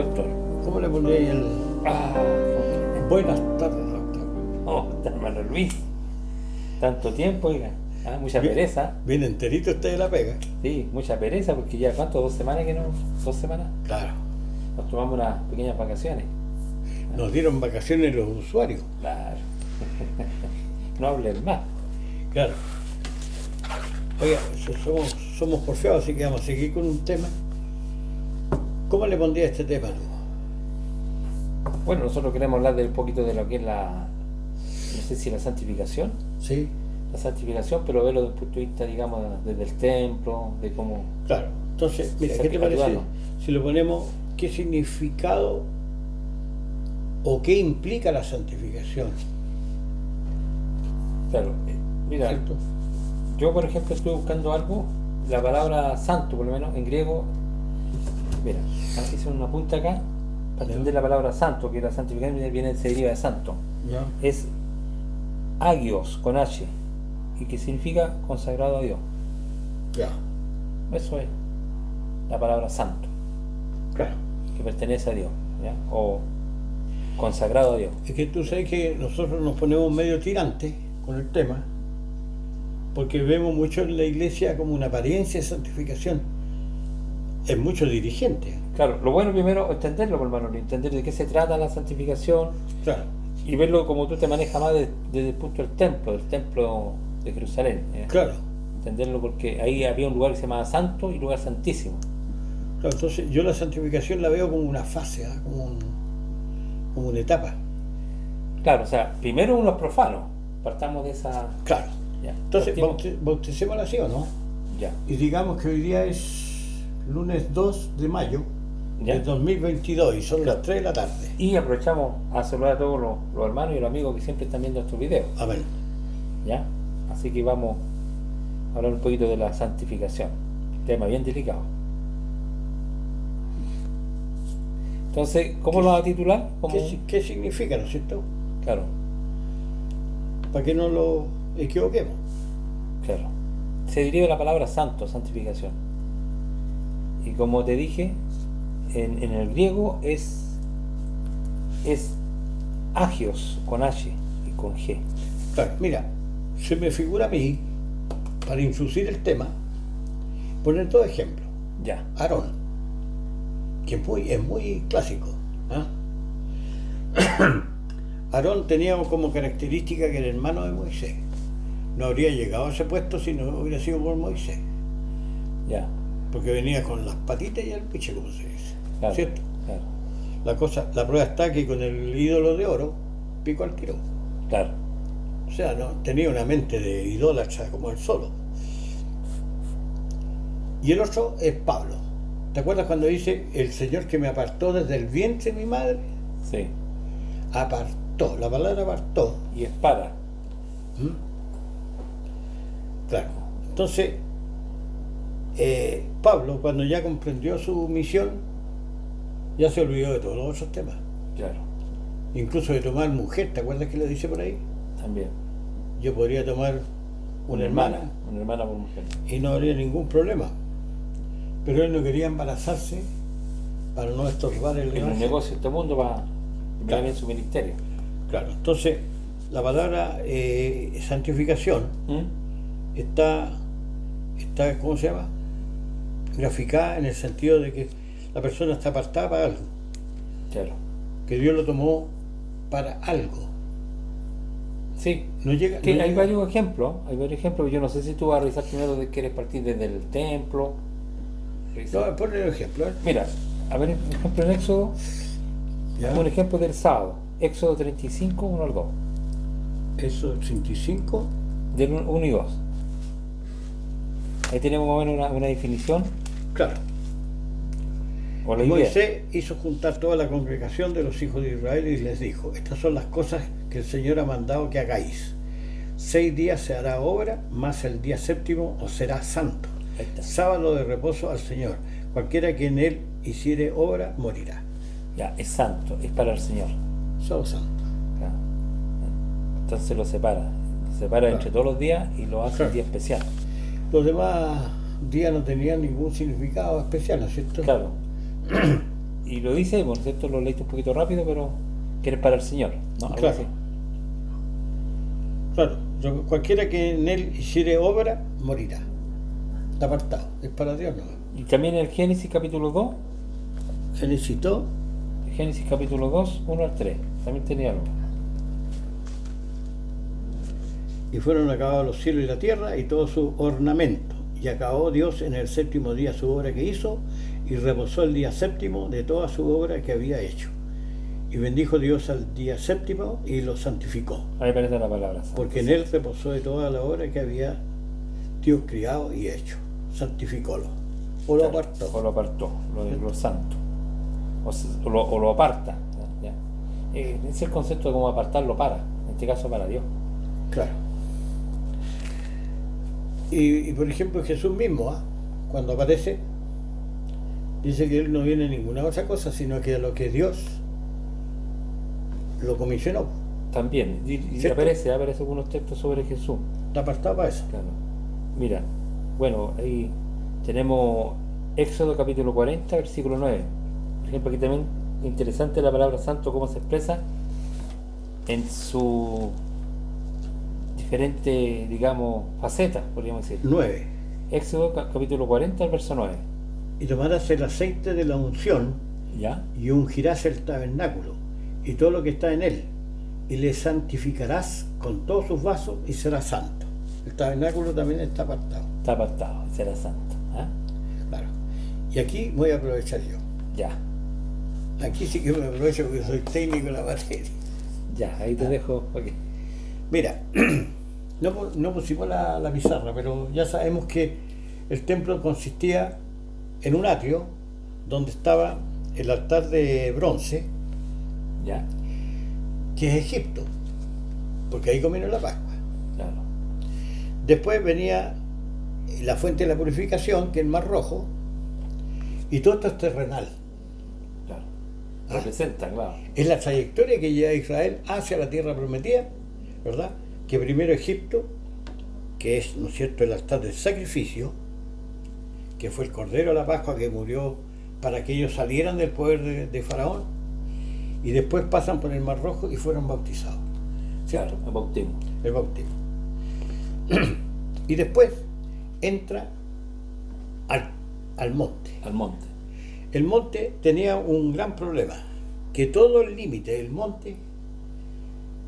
doctor? ¿Cómo le pondría el...? Buenas tardes, doctor. Oh, hermano Luis. Tanto tiempo, oiga. Mucha pereza. Bien enterito usted de la pega. Sí, mucha pereza, porque ya, ¿cuánto? ¿2 semanas que no? ¿2 semanas? Claro. Nos tomamos unas pequeñas vacaciones. Nos dieron vacaciones los usuarios. Claro. No hablen más. Claro. Oiga, somos porfiados, así que vamos a seguir con un tema. ¿Cómo le pondría este tema, no? Bueno, nosotros queremos hablar de un poquito de lo que es no sé si la santificación. Sí. La santificación, pero verlo desde un punto de vista, digamos, desde el templo, de cómo... Claro. Entonces, mira, ¿qué te parece si lo ponemos, qué significado o qué implica la santificación? Claro, mira, ¿cierto? Yo por ejemplo estuve buscando algo, la palabra santo, por lo menos en griego. Mira, hice una punta acá para entender la palabra santo, que la santificación se deriva de santo. ¿Ya? Es agios con H, y que significa consagrado a Dios. Ya. Eso es la palabra santo, Claro. que pertenece a Dios, ¿ya? O consagrado a Dios. Es que tú sabes que nosotros nos ponemos medio tirantes con el tema, porque vemos mucho en la iglesia como una apariencia de santificación en muchos dirigentes. Claro, lo bueno primero es entenderlo, hermano, entender de qué se trata la santificación. Claro. Y verlo como tú te manejas más desde el punto del templo de Jerusalén. Claro. Entenderlo porque ahí había un lugar que se llamaba Santo y lugar Santísimo. Claro, entonces yo la santificación la veo como una fase, ¿eh? como una etapa. Claro, o sea, primero uno es profano, partamos de esa... Claro. Ya, entonces, bauticémosla así o no. Ya. Y digamos que hoy día es lunes 2 de mayo de 2022 y son las 3 de la tarde. Y aprovechamos a saludar a todos los hermanos y los amigos que siempre están viendo estos videos. Amén. ¿Ya? Así que vamos a hablar un poquito de la santificación. Tema bien delicado. Entonces, ¿cómo lo vas a titular? ¿Qué significa, no es cierto? Claro. Para que no lo equivoquemos. Claro. Se deriva de la palabra santo, santificación. Y como te dije, en el griego es agios con H y con G. Claro, mira, se me figura a mí, para introducir el tema, poner dos ejemplos. Ya. Aarón, que es muy clásico. Aarón tenía como característica que era hermano de Moisés. No habría llegado a ese puesto si no hubiera sido por Moisés. Ya. Porque venía con las patitas y el piche, como se dice. Claro, ¿cierto? Claro. La prueba está que con el ídolo de oro picó al tiro. Claro. O sea, no tenía una mente de idólatra como él solo. Y el otro es Pablo. ¿Te acuerdas cuando dice el Señor que me apartó desde el vientre de mi madre? Sí. Apartó, la palabra apartó. Y es para. Claro. Entonces, Pablo, cuando ya comprendió su misión, ya se olvidó de todos los otros temas. Claro. Incluso de tomar mujer, ¿te acuerdas que le dice por ahí? También. Yo podría tomar una hermana. Una hermana por mujer. Y no habría ningún problema. Pero él no quería embarazarse para no estorbar el negocio. En el negocio de este mundo para claro. bien su ministerio. Claro, entonces la palabra santificación está, ¿cómo se llama? Graficada en el sentido de que la persona está apartada para algo. Claro. Que Dios lo tomó para algo. Sí. No llega, que no hay llega. varios ejemplos. Yo no sé si tú vas a revisar primero de quieres partir desde el templo. No, ponle el ejemplo. Mira, a ver, por ejemplo en Éxodo, ¿Ya? un ejemplo del sábado. Éxodo 35, 1 al 2. Eso, 35. Del 1 y 2. Ahí tenemos más o menos una definición. Claro. O la idea. Moisés hizo juntar toda la congregación de los hijos de Israel y les dijo: estas son las cosas que el Señor ha mandado que hagáis. 6 días se hará obra, más el día séptimo os será santo. Sábado de reposo al Señor. Cualquiera que en él hiciere obra morirá. Ya, es santo, es para el Señor. Solo santo. Claro. Entonces lo separa. Claro. Entre todos los días y lo hace un día especial. Los demás días no tenían ningún significado especial, ¿no es cierto? Claro. Y lo dice, bueno, esto lo leíste un poquito rápido, pero que eres para el Señor, ¿no? Algo Claro. así. Claro, cualquiera que en él hiciere obra, morirá. Está apartado, es para Dios, ¿no? Y también en el Génesis capítulo 2, Génesis 2, Génesis capítulo 2, 1 al 3, también tenía algo. y fueron acabados los cielos y la tierra y todo su ornamento. Y acabó Dios en el séptimo día su obra que hizo, y reposó el día séptimo de toda su obra que había hecho. Y bendijo Dios al día séptimo y lo santificó, Ahí aparece la palabra santo. porque en él reposó de toda la obra que había Dios criado y hecho. Santificólo. O lo apartó. O lo apartó, lo santo. O lo aparta. ¿Ya? Ese es el concepto de cómo apartarlo para, en este caso para Dios. Claro. Y por ejemplo Jesús mismo, cuando aparece, dice que él no viene a ninguna otra cosa, sino que a lo que Dios lo comisionó. También, y ¿Cierto? aparece algunos textos sobre Jesús. Está apartado para eso. Claro. Mira, bueno, ahí tenemos Éxodo capítulo 40, versículo 9. Por ejemplo, aquí también interesante la palabra santo, cómo se expresa en su diferentes, digamos, facetas, podríamos decir. 9. Éxodo capítulo 40, el verso 9. Y tomarás el aceite de la unción ¿Ya? y ungirás el tabernáculo y todo lo que está en él, y le santificarás con todos sus vasos y será santo. El tabernáculo también está apartado. Está apartado, será santo. ¿Ah? Claro. Y aquí voy a aprovechar yo. Ya, Aquí sí que me aprovecho porque soy técnico en la materia. ya, ahí te dejo. Okay. Mira, no pusimos la pizarra, pero ya sabemos que el templo consistía en un atrio donde estaba el altar de bronce, Ya, que es Egipto, porque ahí comieron la Pascua. claro. Después venía la fuente de la purificación, que es el Mar Rojo, y todo esto es terrenal. Claro. Representa, claro. Es la trayectoria que lleva Israel hacia la tierra prometida, ¿verdad? Que primero Egipto, que es, ¿no es cierto?, el altar del sacrificio, que fue el Cordero de la Pascua que murió para que ellos salieran del poder de Faraón, y después pasan por el Mar Rojo y fueron bautizados. ¿Cierto? Claro, el bautismo. El bautismo. Y después entra al monte. Al monte. El monte tenía un gran problema, que todo el límite del monte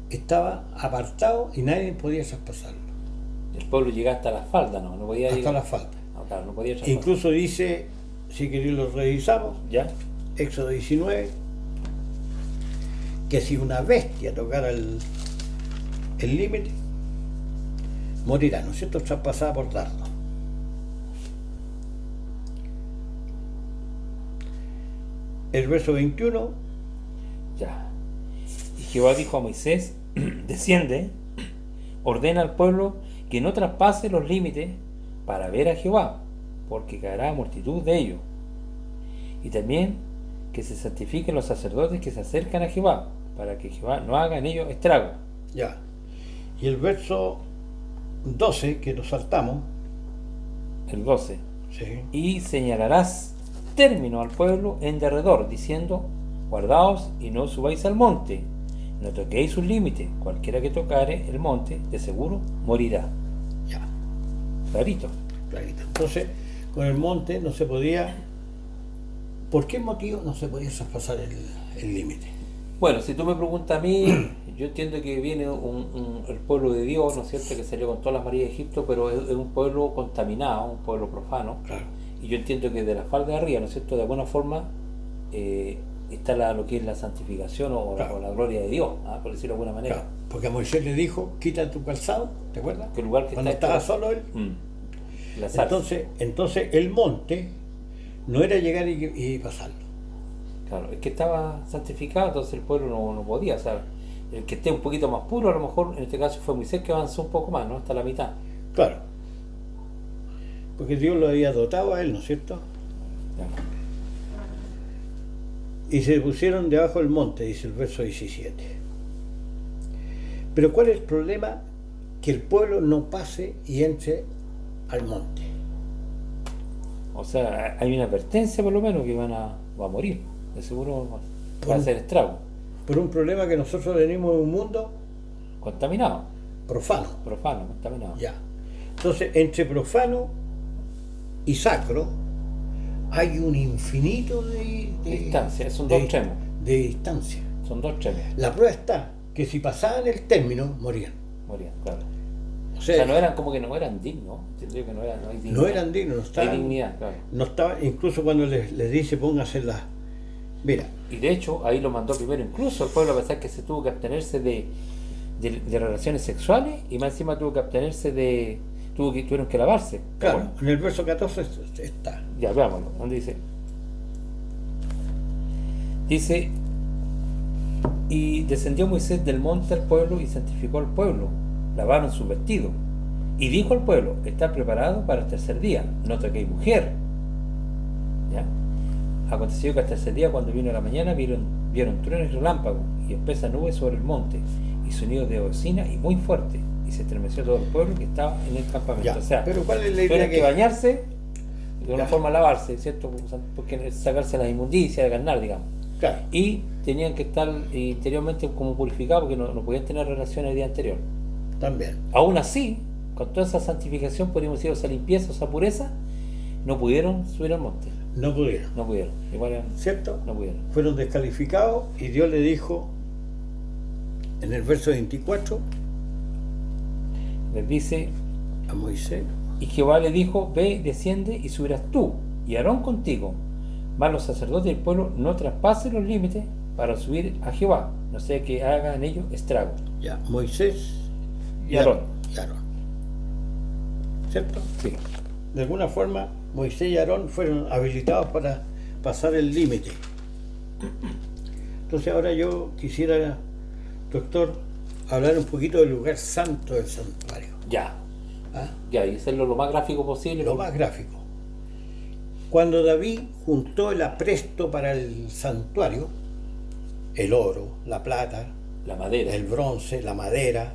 estaba apartado y nadie podía traspasarlo, El pueblo llegaba hasta las faldas, no podía hasta llegar. la falda. No, claro, no podía traspasar. Incluso dice, si queréis lo revisamos, ¿Ya? Éxodo 19, que si una bestia tocara el límite, morirá, ¿no es cierto?, traspasada por dardo. El verso 21, Ya. Y Jehová dijo a Moisés, desciende, ordena al pueblo que no traspase los límites para ver a Jehová, porque caerá multitud de ellos. Y también que se santifiquen los sacerdotes que se acercan a Jehová, para que Jehová no haga en ellos estrago. ya. Y el verso 12, que nos saltamos, El 12. ¿sí?, Y señalarás término al pueblo en derredor, diciendo, guardaos y no subáis al monte, no toquéis sus límites, cualquiera que tocare el monte, de seguro morirá. ya, Clarito. clarito. Entonces, con el monte no se podía, ¿por qué motivo no se podía traspasar el límite? Bueno, si tú me preguntas a mí, yo entiendo que viene el pueblo de Dios, ¿no es cierto?, que salió con todas las marías de Egipto, pero es un pueblo contaminado, un pueblo profano. Claro. Y yo entiendo que de la falda de arriba, ¿no es cierto?, de alguna forma está lo que es la santificación Claro. o la gloria de Dios, por decirlo de alguna manera. Claro, porque a Moisés le dijo, quita tu calzado, ¿te acuerdas? Que el lugar que Cuando está estaba hecho- solo él. La zarza. Entonces el monte no era llegar y pasarlo. Claro, es que estaba santificado, entonces el pueblo no podía, o sea, el que esté un poquito más puro, a lo mejor en este caso fue Moisés que avanzó un poco más, ¿no?, hasta la mitad. Claro. Porque Dios lo había dotado a él, ¿no es cierto? Claro. Y se pusieron debajo del monte, dice el verso 17. Pero ¿cuál es el problema? Que el pueblo no pase y entre al monte. O sea, hay una advertencia por lo menos que va a morir, de seguro Por va a un- hacer estrago. Por un problema que nosotros venimos de un mundo Contaminado, profano. profano, contaminado. Ya. Entonces, entre profano y sacro hay un infinito Distancia, son dos extremos. de distancia. Son dos extremos. La prueba está que si pasaban el término, morían. Morían, claro. O O sea, sea, no eran como que no eran dignos. Entendió que no eran, no hay dignidad. no eran dignos, no Hay estaban, dignidad, claro. no estaban, incluso cuando les dice pónganse las. Mira, Y de hecho, ahí lo mandó primero incluso el pueblo, a pesar que se tuvo que abstenerse de relaciones sexuales y más encima tuvo que abstenerse tuvieron que lavarse. claro, Bueno, en el verso 14 está. ya, veámoslo. ¿Dónde dice? Dice, y descendió Moisés del monte al pueblo y santificó al pueblo, lavaron sus vestidos. Y dijo al pueblo, estad preparado para el tercer día, no toquéis mujer. ¿Ya? Aconteció que al tercer día, cuando vino la mañana, vieron truenos y relámpagos y espesas nubes sobre el monte, y sonido de bocina y muy fuerte, y se estremeció todo el pueblo que estaba en el campamento. Ya, O sea, pero ¿cuál es la idea tuvieron que bañarse, de una Ya. forma lavarse, ¿cierto? Porque sacarse las inmundicias, de ganar, digamos. Claro, Y tenían que estar interiormente como purificados porque no podían tener relaciones el día anterior. también. Aún así, con toda esa santificación, podríamos decir, esa limpieza, esa pureza, no pudieron subir al monte. No pudieron, No pudieron. Igual ¿cierto? no pudieron. Fueron descalificados y Dios le dijo en el verso 24 Les dice, a Moisés, y Jehová le dijo, ve, desciende y subirás tú, y Aarón contigo. Mas los sacerdotes del pueblo no traspasen los límites para subir a Jehová, no sea que hagan ellos estrago. ya, Moisés Y Aarón. y Aarón. ¿Cierto? Sí. De alguna forma, Moisés y Aarón fueron habilitados para pasar el límite. Entonces ahora yo quisiera, doctor, hablar un poquito del lugar santo del santuario. Ya. ¿Ah? Ya, y hacerlo lo más gráfico posible. Lo más gráfico. Cuando David juntó el apresto para el santuario, el oro, la plata, La madera. el bronce, la madera,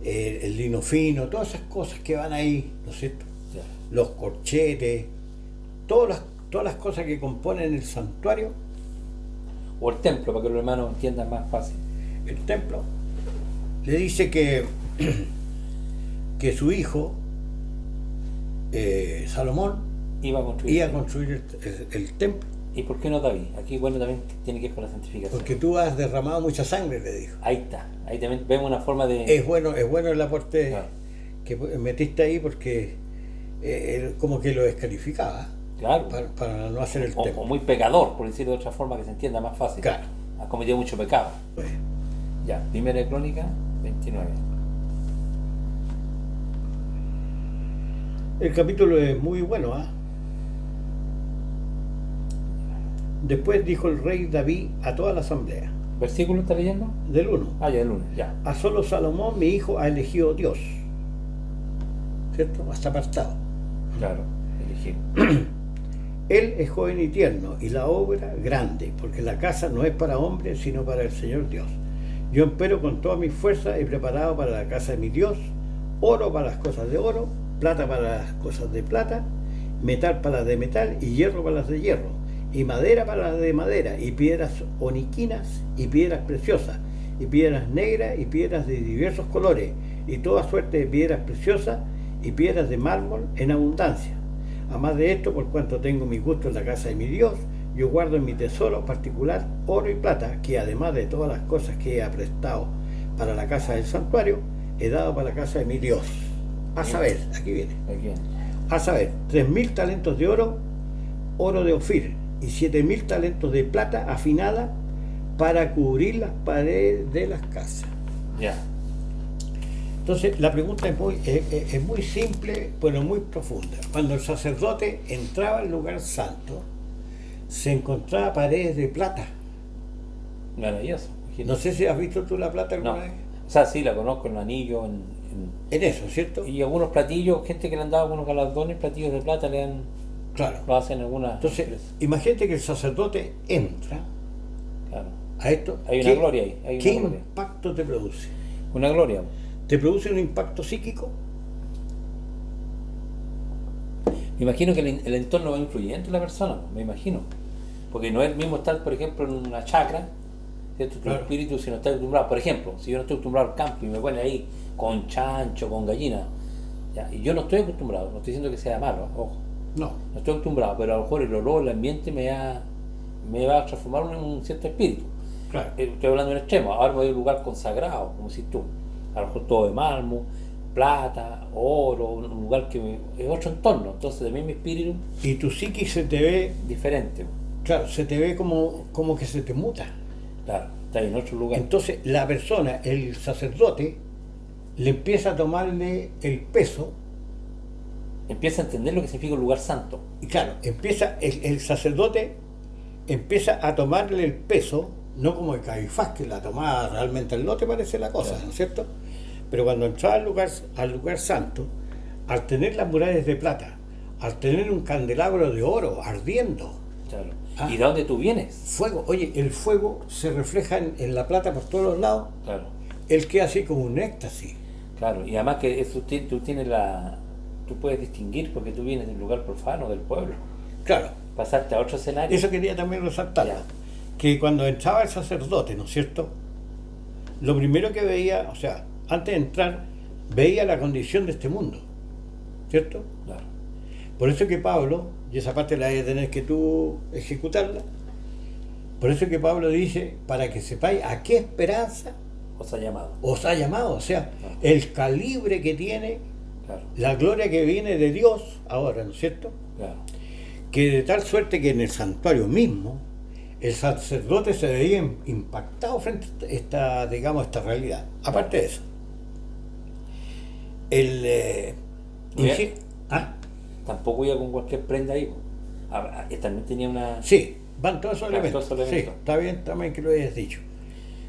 el lino fino, todas esas cosas que van ahí, ¿no es cierto? Ya. Los corchetes, todas las cosas que componen el santuario, O el templo, para que los hermanos entiendan más fácil. el templo, le dice que su hijo, Salomón, Iba a construir. iba a construir el templo, ¿Y por qué no David? Aquí, bueno, también tiene que ver con la santificación. porque tú has derramado mucha sangre, le dijo. Ahí está. Ahí también vemos una forma de... Es bueno el aporte Claro. que metiste ahí porque él como que lo descalificaba Claro. para no hacer el O templo. muy pecador, por decirlo de otra forma que se entienda más fácil. Claro. Ha cometido mucho pecado. Pues, Ya, Primera de Crónica 29. el capítulo es muy bueno, ¿ah? Después dijo el rey David a toda la asamblea, ¿Versículo está leyendo? del 1, Ah, ya, el lunes, ya. a solo Salomón mi hijo ha elegido Dios, ¿cierto? Hasta apartado. Claro, elegir. Él es joven y tierno, y la obra grande, porque la casa no es para hombres, sino para el Señor Dios. Yo empero con toda mi fuerza he preparado para la casa de mi Dios, oro para las cosas de oro, plata para las cosas de plata, metal para las de metal, y hierro para las de hierro, y madera para las de madera, y piedras oniquinas, y piedras preciosas, y piedras negras, y piedras de diversos colores, y toda suerte de piedras preciosas, y piedras de mármol en abundancia. Además de esto, por cuanto tengo mi gusto en la casa de mi Dios, yo guardo en mi tesoro particular oro y plata, que además de todas las cosas que he aprestado para la casa del santuario, he dado para la casa de mi Dios. A saber, aquí viene, Aquí. a saber, 3.000 talentos de oro, oro de Ofir, y 7.000 talentos de plata afinada para cubrir las paredes de las casas. Ya. Entonces, la pregunta es muy simple, pero muy profunda. Cuando el sacerdote entraba al lugar santo, se encontraba paredes de plata. Maravilloso. No sé si has visto tú la plata alguna No. vez. O sea, sí, la conozco en anillo, En eso, ¿cierto? y algunos platillos, gente que le han dado algunos galardones, platillos de plata le han, Claro. lo hacen en algunas Entonces, empresas. imagínate que el sacerdote entra Claro. a esto. Hay una gloria ahí, hay una ¿Qué gloria. impacto te produce? Una gloria. ¿Te produce un impacto psíquico? Me imagino que el entorno va influyente en la persona, me imagino. Porque no es el mismo estar, por ejemplo, en una chacra, ¿cierto? Tu Claro. espíritu, si no estás acostumbrado, por ejemplo, si yo no estoy acostumbrado al campo y me ponen ahí con chancho, con gallina, ¿ya? Y yo no estoy acostumbrado, no estoy diciendo que sea malo, ojo, No, no estoy acostumbrado, pero a lo mejor el olor, el ambiente me va a transformar en un cierto espíritu. claro. Estoy hablando de un extremo, ahora me voy a un lugar consagrado, como si tú, a lo mejor todo de mármol, plata, oro, un lugar que es otro entorno, entonces también mi espíritu Y tu psiquis se te ve, es diferente, claro, se te ve como que se te muta. claro, está en otro lugar. Entonces la persona, el sacerdote, le empieza a tomarle el peso, Empieza a entender lo que significa un lugar santo. y claro, empieza el sacerdote empieza a tomarle el peso, no como el Caifás que la tomaba realmente el lote, parece la cosa, Claro. ¿no es cierto? Pero cuando entraba al lugar santo, al tener las murallas de plata, al tener un candelabro de oro ardiendo, Claro. Ah. ¿Y de dónde tú vienes? fuego, oye, el fuego se refleja en la plata por todos los lados, Claro, él queda así como un éxtasis. claro. Y además que eso tú tienes tú puedes distinguir porque tú vienes del lugar profano, del pueblo. Claro, Pasarte a otro escenario. eso quería también resaltar, Ya. que cuando entraba el sacerdote, ¿no es cierto? Lo primero que veía, o sea, antes de entrar, veía la condición de este mundo, ¿cierto? Claro, Por eso que Pablo, y esa parte la hay de tener que tú ejecutarla, por eso que Pablo dice, para que sepáis a qué esperanza os ha llamado. os ha llamado, o sea, Claro. el calibre que tiene, Claro, la gloria que viene de Dios ahora, ¿no es cierto? claro, Que de tal suerte que en el santuario mismo, el sacerdote se veía impactado frente a digamos, esta realidad. Aparte de eso, el... Oye. insi- ¿Ah? Tampoco iba con cualquier prenda ahí. También tenía una. Sí, van todos esos Claro, elementos. todos esos Sí, elementos. está bien también que lo hayas dicho.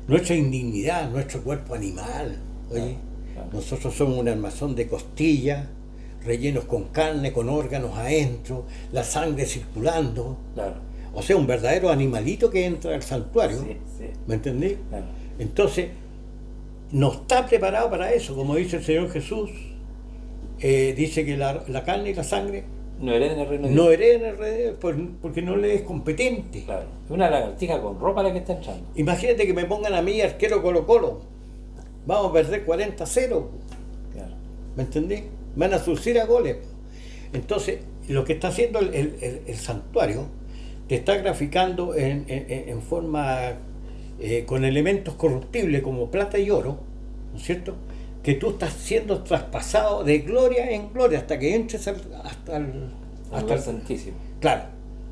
Nuestra indignidad, nuestro cuerpo animal. Oye, Claro, claro. nosotros somos un armazón de costillas, rellenos con carne, con órganos adentro, la sangre circulando. Claro, O sea, un verdadero animalito que entra al santuario. sí, sí, ¿Me entendí? claro. Entonces, no está preparado para eso, como dice el Señor Jesús. Dice que la carne y la sangre No hereden el reino de no Dios. hereden el rey porque no le es competente. Claro, es una lagartija con ropa la que está entrando. Imagínate que me pongan a mí arquero Colo-Colo. Vamos a perder 40-0. Claro, ¿Me entendí? Van a surcir a goles. Entonces, lo que está haciendo el santuario, te está graficando en forma con elementos corruptibles como plata y oro, ¿no es cierto? Que tú estás siendo traspasado de gloria en gloria hasta que entres hasta el lugar santísimo. claro,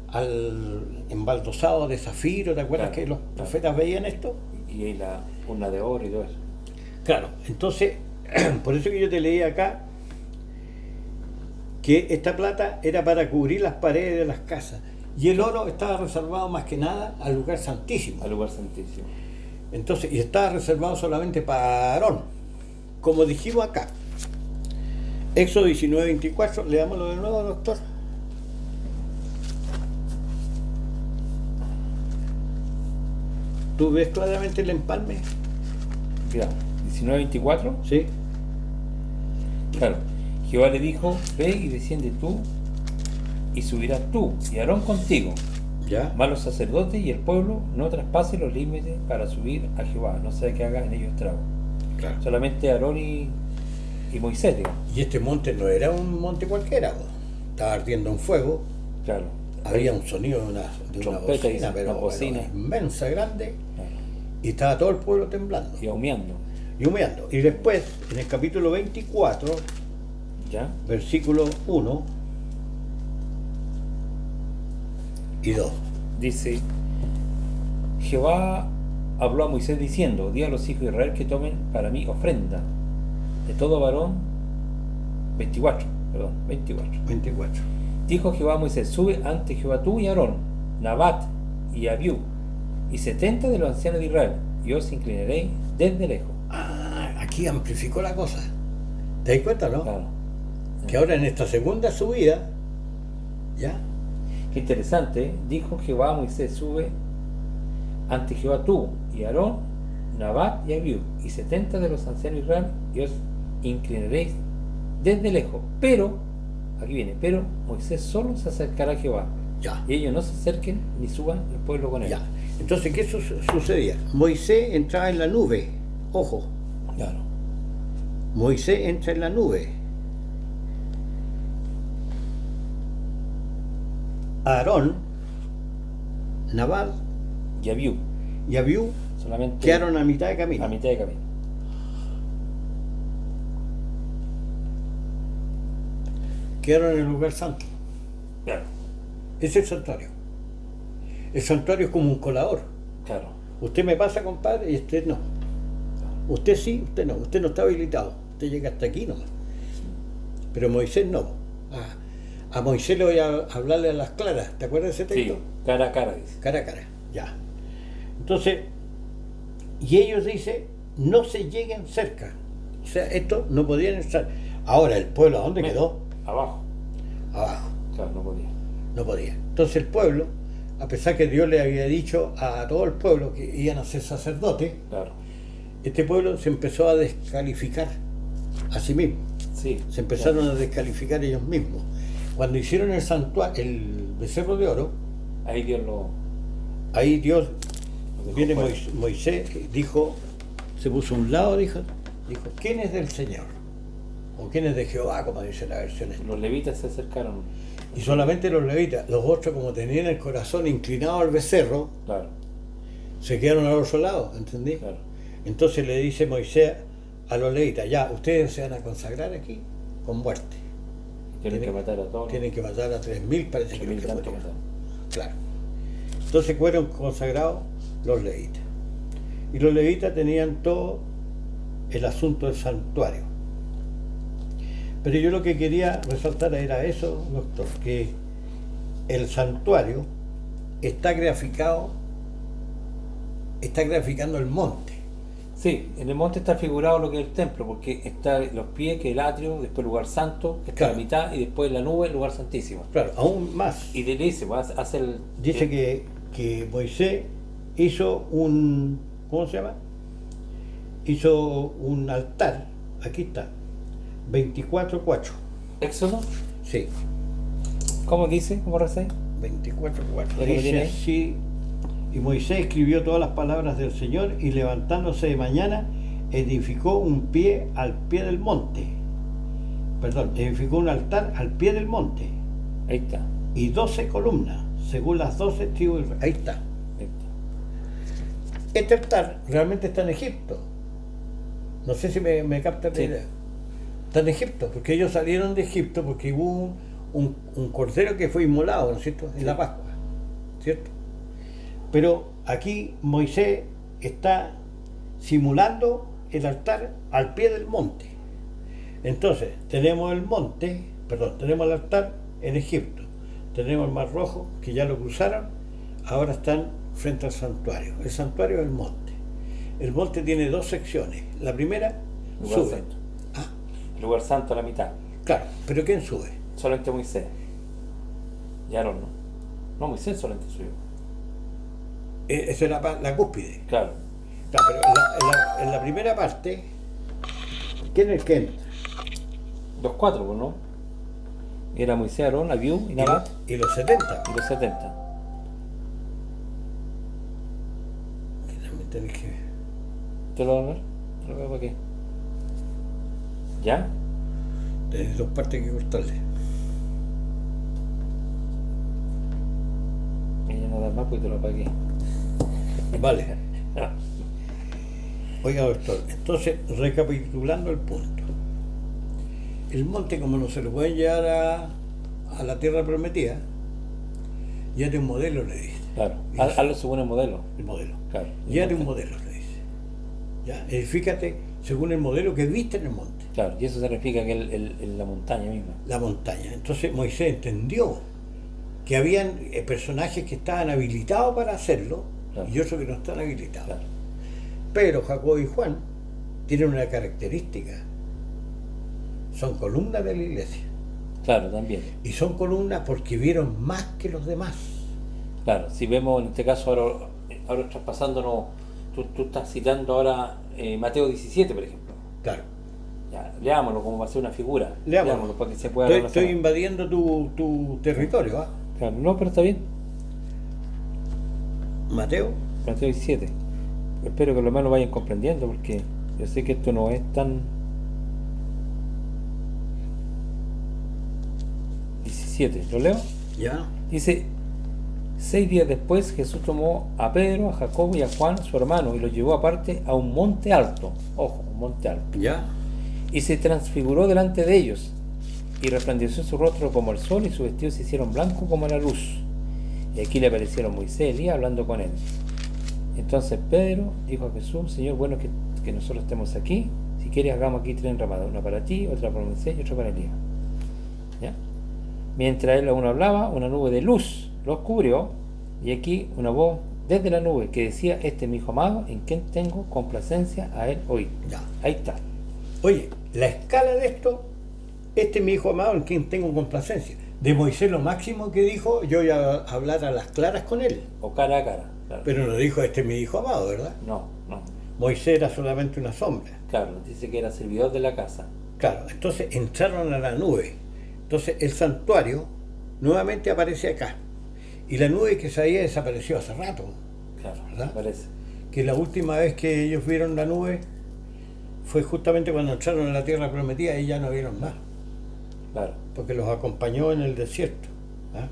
al embaldosado de zafiro. ¿Te acuerdas Claro, que los claro. profetas veían esto? Y ahí la urna de oro y todo eso. Claro, entonces, por eso que yo te leí acá que esta plata era para cubrir las paredes de las casas y el oro estaba reservado más que nada al lugar santísimo. Al lugar santísimo. Entonces, y estaba reservado solamente para Aarón, como dijimos acá. Éxodo 19:24, leámoslo de nuevo, doctor. ¿Tú ves claramente el empalme? Mira, 19:24. Sí. Claro. Jehová le dijo: ve y desciende tú, y subirás tú, y Aarón contigo. ¿Ya? Mas los sacerdotes y el pueblo no traspasen los límites para subir a Jehová, no sea que haga en ellos estrago. Claro. Solamente Aarón y Moisés, digamos. Y este monte no era un monte cualquiera, po. Estaba ardiendo un fuego, Claro. había un sonido de una Trompeta y bocina, una pero bocina. inmensa, grande, Claro. y estaba todo el pueblo temblando Y humeando. y humeando. Y después, en el capítulo 24, ¿Ya? versículo 1 y 2. Dice: Jehová habló a Moisés diciendo: di a los hijos de Israel que tomen para mí ofrenda de todo varón. 24. Dijo Jehová a Moisés: sube ante Jehová tú y Aarón, Nabat y Abiú, y 70 de los ancianos de Israel, y os inclinaréis desde lejos. Ah, aquí amplificó la cosa. ¿Te das cuenta, no? Claro. Que ahora en esta segunda subida, ¿ya? Qué interesante, ¿eh? Dijo Jehová a Moisés: sube ante Jehová tú y Aarón, Nabat y Abiú, y 70 de los ancianos de Israel, y os inclinaréis desde lejos. Pero, aquí viene, pero Moisés solo se acercará a Jehová, Ya. Y ellos no se acerquen ni suban el pueblo con él. Ya. Entonces, ¿qué sucedía? Moisés entraba en la nube. Ojo, Claro. Moisés entra en la nube. Aarón, Nadab Y Abiú, y Abiú solamente quedaron a mitad de camino. a mitad de camino. Quedaron en el lugar santo. Claro, Es el santuario. El santuario es como un colador. claro. Usted me pasa, compadre, y usted no. Usted sí, usted no. Usted no está habilitado. Usted llega hasta aquí nomás. Pero Moisés no. A Moisés le voy a hablarle a las claras. ¿Te acuerdas de ese texto? Sí, cara a cara, dice. Cara a cara, ya. Entonces, y ellos dicen, no se lleguen cerca. O sea, estos no podían estar. Ahora, ¿el pueblo a dónde quedó? Abajo. Abajo. Claro, no podía. No podía. Entonces el pueblo, a pesar que Dios le había dicho a todo el pueblo que iban a ser sacerdotes, Claro. este pueblo se empezó a descalificar a sí mismo. Sí. Se empezaron a descalificar ellos mismos. Cuando hicieron el santuario, el becerro de oro, Claro. Ahí Dios lo ahí Dios, dejó viene fuera. Moisés, dijo, se puso a un lado, dijo, ¿quién es del Señor? O ¿quién es de Jehová? Como dice la versión esta. Los levitas se acercaron. Y solamente los levitas, los otros, como tenían el corazón inclinado al becerro, Claro, se quedaron al otro lado, ¿entendí? claro. Entonces le dice Moisés a los levitas, ya, ustedes se van a consagrar aquí con muerte. Tienen que matar a todos. Tienen que matar a 3.000, parece que, 3.000 que tantos fueron. mataron. Claro. Entonces fueron consagrados los levitas. Y los levitas tenían todo el asunto del santuario. Pero yo lo que quería resaltar era eso, doctor, que el santuario está graficando el monte. Sí, en el monte está figurado lo que es el templo, porque está los pies, que es el atrio, después el lugar santo, que está Claro. a la mitad, y después la nube, el lugar santísimo. Claro, aún más. Y le dice, pues, hace el... Dice que Moisés hizo un, ¿cómo se llama? Hizo un altar, aquí está, 24:4. Éxodo, Sí, ¿cómo dice? ¿Cómo recé? 24:4. ¿Ya que lo Dice tiene ahí? así, y Moisés escribió todas las palabras del Señor y levantándose de mañana edificó un pie al pie del monte. Perdón, edificó un altar al pie del monte Ahí está. y 12 columnas, según las 12 tribus. Ahí está. Ahí está. Este altar realmente está en Egipto. No sé si me captas la Sí. idea. Está en Egipto, porque ellos salieron de Egipto porque hubo un cordero que fue inmolado, ¿no es cierto? En la Pascua, ¿cierto? Pero aquí Moisés está simulando el altar al pie del monte. Entonces, tenemos el monte, perdón, tenemos el altar en Egipto, tenemos el Mar Rojo, que ya lo cruzaron, ahora están frente al santuario. El santuario es el monte. El monte tiene dos secciones. La primera, Lugar sube. santo. Ah, El lugar santo a la mitad. claro, pero ¿quién sube? Solamente Moisés. Y Aarón no. No, Moisés solamente subió. Esa es la cúspide. Claro. Claro, pero en la primera parte, ¿quién es el que entra? Los cuatro, pues, ¿no? Era Moisés, Aarón, Abiú y Nadab Y los 70. y los 70. También tenés que... ¿Te lo voy a ver? ¿Te lo veo para qué? ¿Ya? Tenés dos partes que cortarle. Y ya no da más porque te lo apagué. Vale. Oiga, doctor, entonces, recapitulando el punto. El monte, como no se lo pueden llevar a la tierra prometida, ya de un modelo le dice. Claro. Y Hazlo según el modelo. el modelo. Claro. Ya de un modelo le dice. Ya, edifícate según el modelo que viste en el monte, Claro, y eso significa que la montaña misma. la montaña. Entonces Moisés entendió que habían personajes que estaban habilitados para hacerlo, Claro. y otros que no están habilitados. Claro. Pero Jacob y Juan tienen una característica. Son columnas de la iglesia. Claro, también. Y son columnas porque vieron más que los demás. Claro, si vemos en este caso ahora traspasándonos, tú estás citando ahora Mateo 17, por ejemplo. Claro. Ya, leámoslo como va a ser una figura. Leámoslo. Para que se pueda Estoy relacionar. invadiendo tu territorio, ¿ah? Claro, no, pero está bien. Mateo. Mateo 17. Espero que los hermanos vayan comprendiendo, porque yo sé que esto no es tan... 17, ¿lo leo? Ya. Dice: 6 días después Jesús tomó a Pedro, a Jacobo y a Juan, su hermano, y los llevó aparte a un monte alto. Ojo, un monte alto. Ya. Y se transfiguró delante de ellos, y resplandeció su rostro como el sol, y sus vestidos se hicieron blancos como la luz. Y aquí le aparecieron Moisés y Elías hablando con él. Entonces Pedro dijo a Jesús: Señor, bueno que nosotros estemos aquí. Si quieres, hagamos aquí 3 enramadas, una para ti, otra para Moisés y otra para Elías. ¿Ya? Mientras él aún hablaba, una nube de luz los cubrió, y aquí una voz desde la nube que decía: este es mi hijo amado, en quien tengo complacencia, a él oír. Ya. Ahí está. Oye, la escala de esto, este es mi hijo amado en quien tengo complacencia. De Moisés lo máximo que dijo, yo voy a hablar a las claras con él. O cara a cara. Claro. Pero no dijo, este es mi hijo amado, ¿verdad? No. Moisés era solamente una sombra. Claro, dice que era servidor de la casa. Claro, entonces entraron a la nube. Entonces el santuario nuevamente aparece acá. Y la nube que se había desaparecido hace rato. Claro, ¿verdad? parece. Que la última vez que ellos vieron la nube fue justamente cuando entraron en la tierra prometida y ya no vieron más. Claro. Porque los acompañó en el desierto. ¿Ah?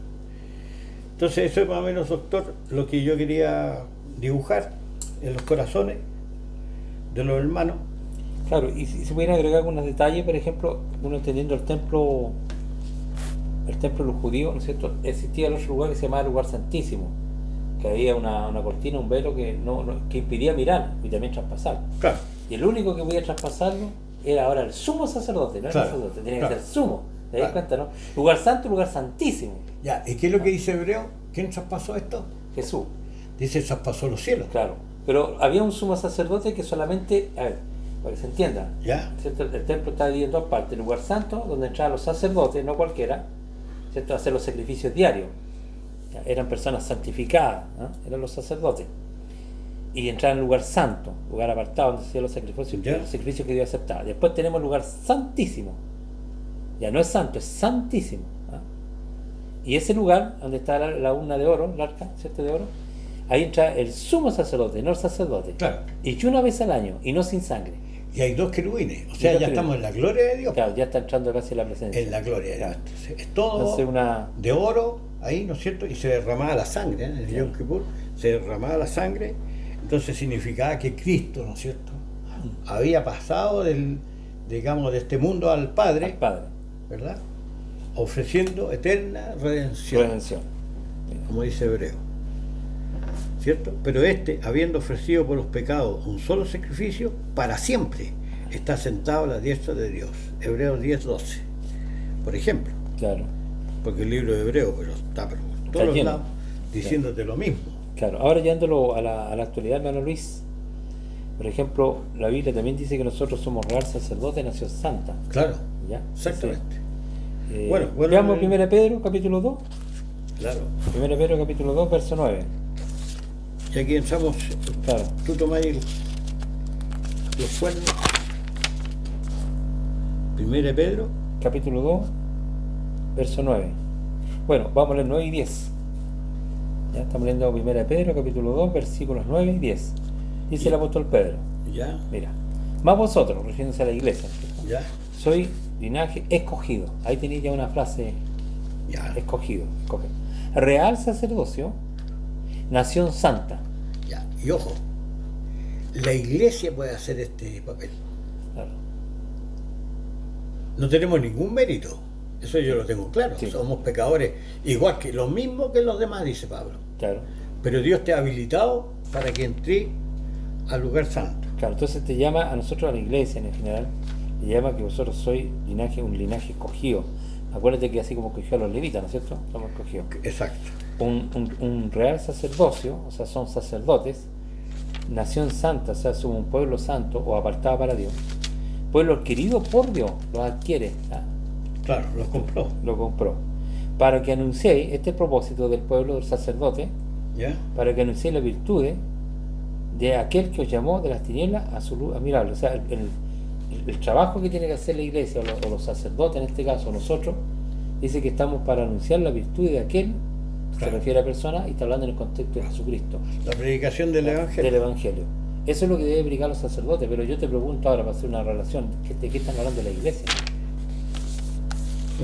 Entonces eso es más o menos, doctor, lo que yo quería dibujar en los corazones de los hermanos. Claro, y si se pudieran agregar algunos detalles, por ejemplo, uno entendiendo el templo de los judíos, ¿no es cierto? Existía el otro lugar que se llamaba el lugar santísimo, que había una cortina, un velo que que impedía mirar y también traspasar. Claro. Y el único que podía traspasarlo era ahora el sumo sacerdote, no el sacerdote, tenía que ser sumo. ¿Te das cuenta, no? Lugar santo, lugar santísimo. Ya, ¿y qué es lo que dice Hebreo? ¿Quién traspasó esto? Jesús. Dice, traspasó los cielos. Claro. Pero había un sumo sacerdote que solamente, a ver, para que se entienda, ¿Ya? ¿cierto? El templo está dividido en 2 partes: el lugar santo, donde entraban los sacerdotes, no cualquiera, ¿cierto?, a hacer los sacrificios diarios. Ya, eran personas santificadas, ¿no? Eran los sacerdotes. Y entraban en el lugar santo, lugar apartado donde se hacían los sacrificios que Dios aceptaba. Después tenemos el lugar santísimo. Ya no es santo, es santísimo. ¿Ah? Y ese lugar, donde está la urna de oro, el arca, ¿cierto?, de oro, ahí entra el sumo sacerdote, no el sacerdote. Claro. Y una vez al año, y no sin sangre. Y hay 2 querubines, o sea, ya estamos en la gloria de Dios. Claro, ya está entrando casi la presencia. En la gloria de Dios. Es todo Entonces de oro, ahí, ¿no es cierto? Y se derramaba la sangre, en el Yom Kippur, se derramaba la sangre, entonces significaba que Cristo, ¿no es cierto?, había pasado digamos, de este mundo al Padre, ¿verdad?, ofreciendo eterna redención. Como dice Hebreo, ¿cierto? Pero habiendo ofrecido por los pecados un solo sacrificio, para siempre está sentado a la diestra de Dios. Hebreos 10:12, por ejemplo. Claro. Porque el libro de Hebreo, pero está por todos los lados diciéndote lo mismo. Claro. Ahora llevándolo a la actualidad, hermano Luis, por ejemplo, la Biblia también dice que nosotros somos real sacerdote, nación santa. Claro. ¿Ya? Exactamente. Bueno, veamos 1 Pedro, capítulo 2. Claro. 1 Pedro, capítulo 2, verso 9. Y aquí entramos, Claro. tú tomás los cuernos. 1 Pedro. Capítulo 2, verso 9. Bueno, vamos a leer 9 y 10. Ya estamos leyendo 1 Pedro, capítulo 2, versículos 9 y 10. Dice el apóstol Pedro. Ya. Mira, más vosotros, refiriéndose a la iglesia, Ya. soy linaje escogido. Ahí tenéis ya una frase. Ya. Escogido. Real sacerdocio, nación santa. Ya. Y ojo, la iglesia puede hacer este papel. Claro. No tenemos ningún mérito. Eso yo lo tengo claro. Sí. Somos pecadores, igual que lo mismo que los demás, dice Pablo. Claro. Pero Dios te ha habilitado para que entres al lugar santo. Claro, entonces te llama a nosotros, a la iglesia en general, le llama que vosotros sois un linaje escogido. Acuérdate que así como escogió a los levitas, ¿no es cierto? Somos escogidos. Exacto. Un real sacerdocio, o sea, son sacerdotes, nación santa, o sea, somos un pueblo santo o apartado para Dios. Pueblo adquirido por Dios, lo adquiere. ¿Ah? Claro, los compró. Lo compró. Para que anunciéis este propósito del pueblo del sacerdote, ¿Ya? para que anunciéis las virtudes de aquel que os llamó de las tinieblas a su luz admirable. O sea, el trabajo que tiene que hacer la iglesia o los sacerdotes, en este caso nosotros, dice que estamos para anunciar la virtud de aquel Se Claro. refiere a personas y está hablando en el contexto de Jesucristo, La predicación del del Evangelio. Evangelio. Eso es lo que debe predicar los sacerdotes, pero yo te pregunto ahora para hacer una relación, ¿de qué están hablando la iglesia?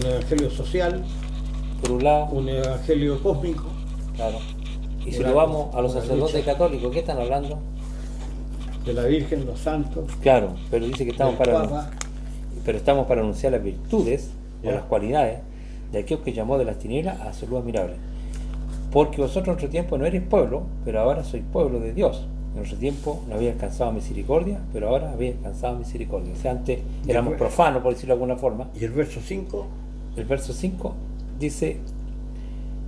Un Evangelio social, Por un lado, un Evangelio cósmico, claro, y si Una- lo vamos a los una sacerdotes lucha. católicos, ¿qué están hablando? de la Virgen, los santos, Claro, pero dice que estamos del para, Papa. pero estamos para anunciar las virtudes o Ya. las cualidades de aquel que llamó de las tinieblas a su luz admirable. Porque vosotros en otro tiempo no eres pueblo, pero ahora sois pueblo de Dios. En otro tiempo no había alcanzado misericordia, pero ahora había alcanzado misericordia. O sea, antes éramos después- profanos, por decirlo de alguna forma. Y el verso 5, El verso 5 dice: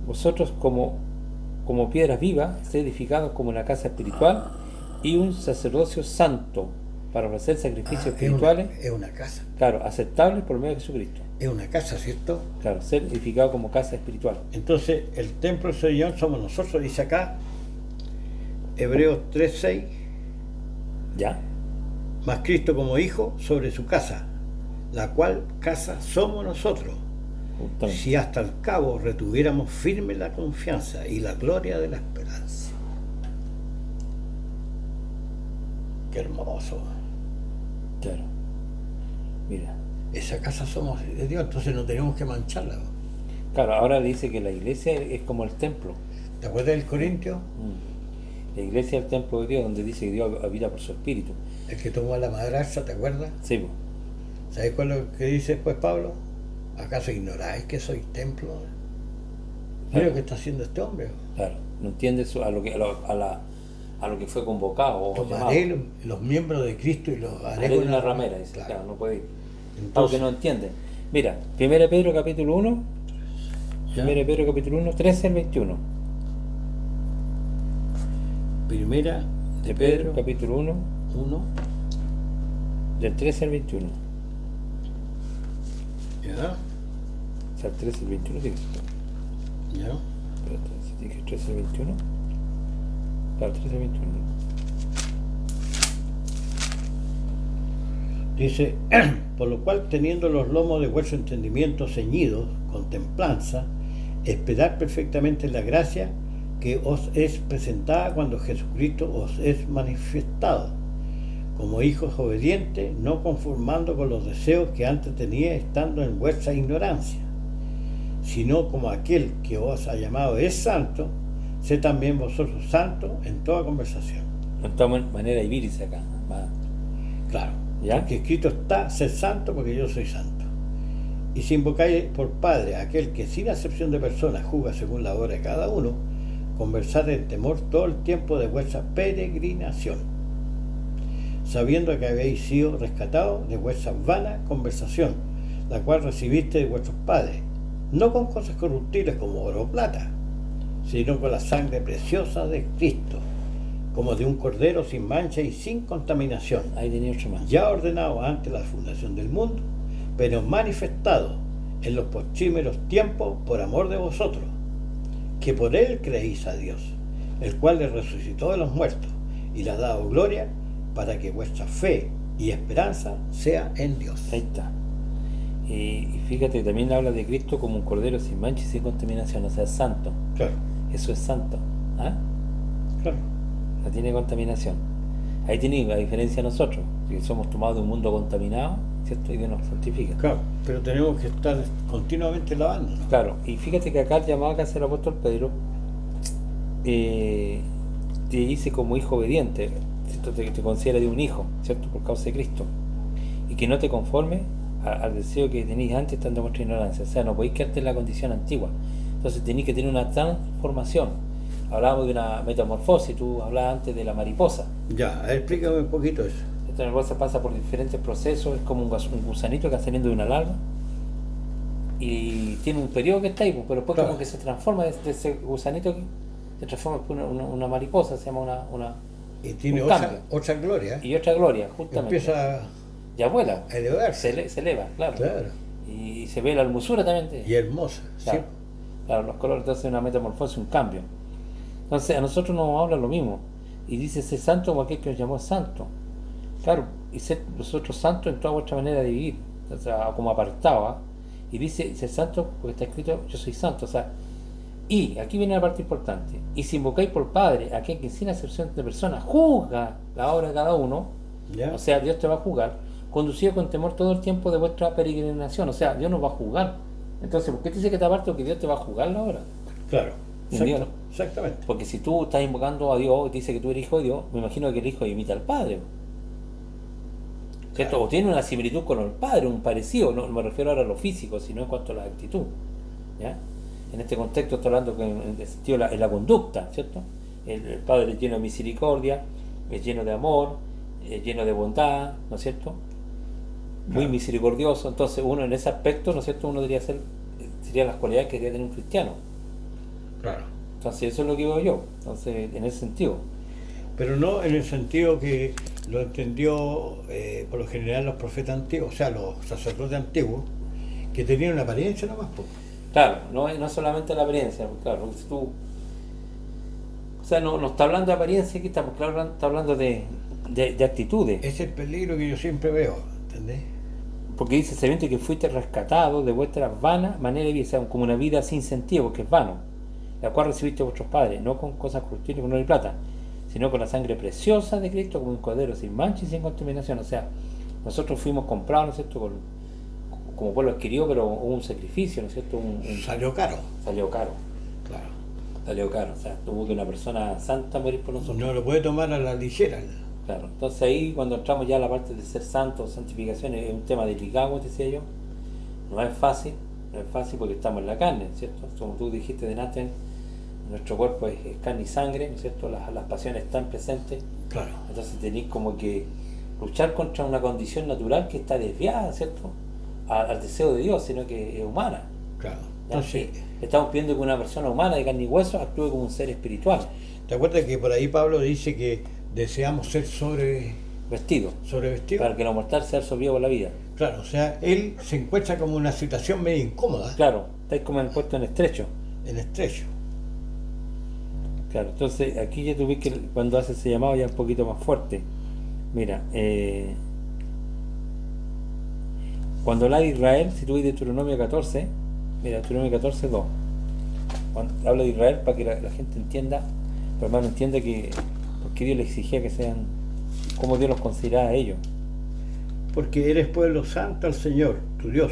vosotros como piedras vivas, sed edificados como una casa espiritual y un sacerdocio santo para ofrecer sacrificios espirituales, es una casa. claro, aceptables por medio de Jesucristo. Es una casa, ¿cierto? Claro, ser edificado como casa espiritual. Entonces, el templo del Señor somos nosotros, dice acá, Hebreos 3:6, ¿Ya? más Cristo como hijo sobre su casa, la cual casa somos nosotros, Justamente. si hasta el cabo retuviéramos firme la confianza y la gloria de la esperanza. Qué hermoso. Claro. Mira. Esa casa somos de Dios, entonces no tenemos que mancharla. Claro, ahora dice que la iglesia es como el templo. ¿Te acuerdas del Corintio? La iglesia es el templo de Dios, donde dice que Dios habita por su espíritu. El que tomó a la madrastra, ¿te acuerdas? Sí, pues. ¿Sabes cuál es lo que dice después Pablo? ¿Acaso ignoráis que soy templo? Mira lo que está haciendo este hombre. Claro, no entiende eso, a lo que fue convocado o llamado. Tomaré los miembros de Cristo y los haré Haré de con una ramera, dice, Claro. claro, no puede ir. Algo Entonces, que no entiende. Mira, 1 Pedro capítulo 1, ¿ya? 1 Pedro capítulo 1, 13 al 21. Primera De Pedro capítulo 1, 1, del 13 al 21. ¿ya? O sea, el 13 al 21, sí. ¿Ya? Espérate, si dije 13 al 21. Claro, 13 al 21. Dice, por lo cual teniendo los lomos de vuestro entendimiento ceñidos con templanza, esperad perfectamente la gracia que os es presentada cuando Jesucristo os es manifestado, como hijos obedientes, no conformando con los deseos que antes tenía estando en vuestra ignorancia, sino como aquel que os ha llamado es santo, sed también vosotros santos en toda conversación. No estamos en manera de vivir acá. Va. Claro, ¿Ya? porque escrito está, sed santo porque yo soy santo. Y si invocáis por Padre a aquel que sin acepción de personas juzga según la obra de cada uno, conversad en temor todo el tiempo de vuestra peregrinación, sabiendo que habéis sido rescatados de vuestra vana conversación, la cual recibiste de vuestros padres, no con cosas corruptibles como oro o plata, sino con la sangre preciosa de Cristo, como de un cordero sin mancha y sin contaminación, Ahí tenía otro más. ya ordenado antes la fundación del mundo, pero manifestado en los postrímeros tiempos por amor de vosotros, que por él creéis a Dios, el cual le resucitó de los muertos y le ha dado gloria, para que vuestra fe y esperanza sea en Dios. Ahí está. Y fíjate que también habla de Cristo como un cordero sin mancha y sin contaminación, o sea, es santo. Claro, Eso es santo. ¿Ah? claro. No tiene contaminación. Ahí tiene la diferencia de nosotros, que somos tomados de un mundo contaminado, ¿cierto? Y Dios nos santifica. Claro, pero tenemos que estar continuamente lavándonos. Claro, y fíjate que acá el llamado que hace el apóstol Pedro te dice como hijo obediente, ¿cierto? Te considera de un hijo, ¿cierto? Por causa de Cristo. Y que no te conformes al deseo que tenéis antes estando en vuestra ignorancia. O sea, no podéis quedarte en la condición antigua. Entonces tenéis que tener una transformación. Hablábamos de una metamorfosis, tú hablabas antes de la mariposa. Ya, a ver, explícame un poquito eso. Esta mariposa pasa por diferentes procesos, es como un gusanito que va saliendo de una larva y tiene un periodo que está ahí, pero después Claro. como que se transforma de ese gusanito, se transforma en una mariposa, se llama una Y tiene un otra cambio. gloria. Y otra gloria, justamente. Empieza Ya vuela, a elevarse. se eleva, claro. Claro. Y se ve la hermosura también. Y hermosa. Claro, ¿sí? claro, los colores, entonces una metamorfosis, un cambio. Entonces a nosotros nos habla lo mismo. Y dice, ser santo como aquel que nos llamó santo. Claro, y ser vosotros santos en toda vuestra manera de vivir. O sea, como apartado. ¿Ah? Y dice, ser santo porque está escrito, yo soy santo. O sea, Y aquí viene la parte importante. Y si invocáis por Padre, a quien sin acepción de personas juzga la obra de cada uno, ¿Ya? o sea, Dios te va a juzgar, conducido con temor todo el tiempo de vuestra peregrinación, o sea, Dios nos va a juzgar. Entonces, ¿por qué te dice que te aparte? Porque Dios te va a juzgar la obra. Claro, ¿Entendido? exactamente. Porque si tú estás invocando a Dios y te dice que tú eres hijo de Dios, me imagino que el hijo imita al Padre, ¿cierto? Claro. O tiene una similitud con el Padre, un parecido, no me refiero ahora a lo físico, sino en cuanto a la actitud, ¿ya? En este contexto estoy hablando que en el sentido en la conducta, ¿cierto? El Padre es lleno de misericordia, es lleno de amor, es lleno de bondad, ¿no es cierto? Muy Claro. misericordioso. Entonces uno en ese aspecto, ¿no es cierto? Uno debería ser, serían las cualidades que debería tener un cristiano. Claro. Entonces eso es lo que digo yo. Entonces, en ese sentido. Pero no en el sentido que lo entendió por lo general los profetas antiguos, o sea, los sacerdotes antiguos, que tenían una apariencia nomás, po. Claro, no es solamente la apariencia, claro, porque si tú, o sea, no está hablando de apariencia, aquí estamos, claro, está hablando de actitudes, Ese es el peligro que yo siempre veo, ¿entendés? porque dice, sabiendo que fuiste rescatado de vuestra vana manera de vida, o sea, como una vida sin sentido, porque es vano, la cual recibiste de vuestros padres, no con cosas corruptibles, con oro y plata, sino con la sangre preciosa de Cristo, como un cordero sin mancha y sin contaminación. O sea, nosotros fuimos comprados, ¿no es cierto?, como pueblo adquirido, pero hubo un sacrificio, ¿no es cierto? Salió caro. Salió caro. Claro. Salió caro, o sea, tuvo que una persona santa morir por nosotros. No lo puede tomar a la ligera. Claro, entonces ahí cuando entramos ya a la parte de ser santo, santificación, es un tema delicado, como te decía yo. No es fácil porque estamos en la carne, ¿cierto? Como tú dijiste delante, nuestro cuerpo es carne y sangre, ¿no es cierto? Las pasiones están presentes. Claro. Entonces tenéis como que luchar contra una condición natural que está desviada, ¿cierto?, al deseo de Dios, sino que es humana. Claro. ¿Ya? Entonces, Estamos pidiendo que una persona humana de carne y hueso actúe como un ser espiritual, ¿te acuerdas que por ahí Pablo dice que deseamos ser vestido, sobrevestidos? para que lo mortal sea absorbido por la vida. Claro, o sea, él se encuentra como en una situación medio incómoda, Claro, estáis como en el puesto en estrecho. en estrecho. Claro, entonces aquí ya tú ves que cuando hace ese llamado ya es un poquito más fuerte. Mira, cuando habla de Israel, si tú ves Deuteronomio 14, mira, Deuteronomio 14, 2. Cuando habla de Israel para que la gente entienda, pero hermano entienda que porque Dios le exigía que sean, como Dios los consideraba a ellos. Porque eres pueblo santo al Señor, tu Dios.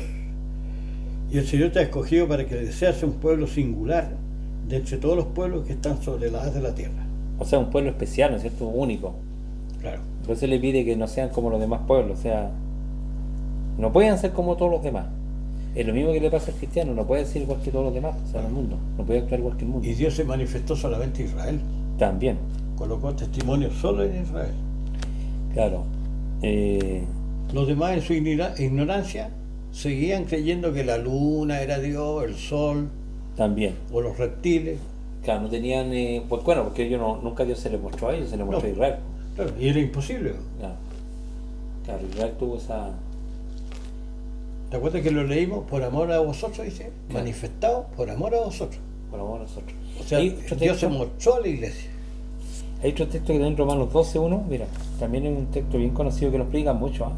Y el Señor te ha escogido para que seas un pueblo singular de entre todos los pueblos que están sobre la haz de la tierra. O sea, un pueblo especial, ¿no es cierto? Único. Claro. Por eso le pide que no sean como los demás pueblos, o sea, no pueden ser como todos los demás. Es lo mismo que le pasa al cristiano, no puede ser igual que todos los demás, o sea, en el mundo, no puede actuar igual que el mundo. Y Dios se manifestó solamente en Israel. También, Colocó testimonio solo en Israel. claro. Los demás en su ignorancia seguían creyendo que la luna era Dios, el sol También, o los reptiles. claro, no tenían, pues bueno, porque ellos nunca Dios se les mostró a ellos, se les mostró No. a Israel. Claro, y era imposible. Claro, claro, Israel tuvo esa... ¿Te acuerdas que lo leímos? Por amor a vosotros, dice. Claro. Manifestado por amor a vosotros. por amor a nosotros. O sea, Hay otro Dios se texto- mostró a la iglesia. Hay otro texto que está en Romanos 12.1, mira, también es un texto bien conocido que lo predican mucho, ¿ah?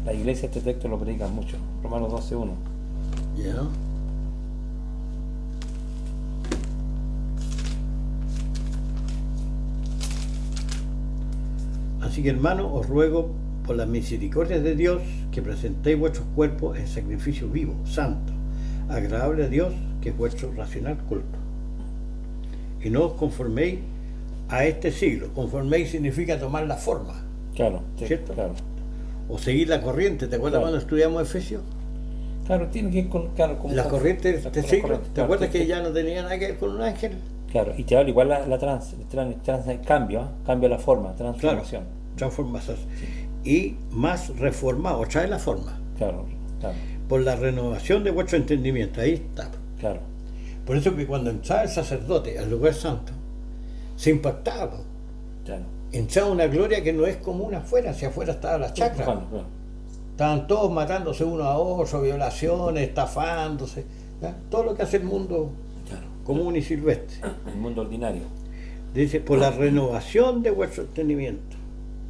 La iglesia este texto lo predican mucho, Romanos 12.1. ¿Ya? Así que, hermano, os ruego por las misericordias de Dios que presentéis vuestros cuerpos en sacrificio vivo, santo, agradable a Dios, que es vuestro racional culto. Y no os conforméis a este siglo. Conforméis significa tomar la forma, Claro, sí, ¿cierto? claro. o seguir la corriente. ¿Te acuerdas Claro. cuando estudiamos Efesios? Claro, tiene que ir con, claro, como La corriente de con este la siglo. corriente, ¿Te claro, acuerdas sí, que sí. ya no tenía nada que ver con un ángel? Claro, y te habla igual el cambio, ¿ah? Cambia la forma, transformación. Transformación. Y más reformado, trae la forma. Claro, claro, Por la renovación de vuestro entendimiento. Ahí está. claro, Por eso que cuando entraba el sacerdote al lugar santo, se impactaba. claro. Entraba una gloria que no es común afuera. Hacia afuera estaba la chacra. Bueno, bueno, Estaban todos matándose uno a otro, violaciones, estafándose. ¿ya? Todo lo que hace el mundo claro. común y silvestre. El mundo ordinario. Dice, por la renovación de vuestro entendimiento.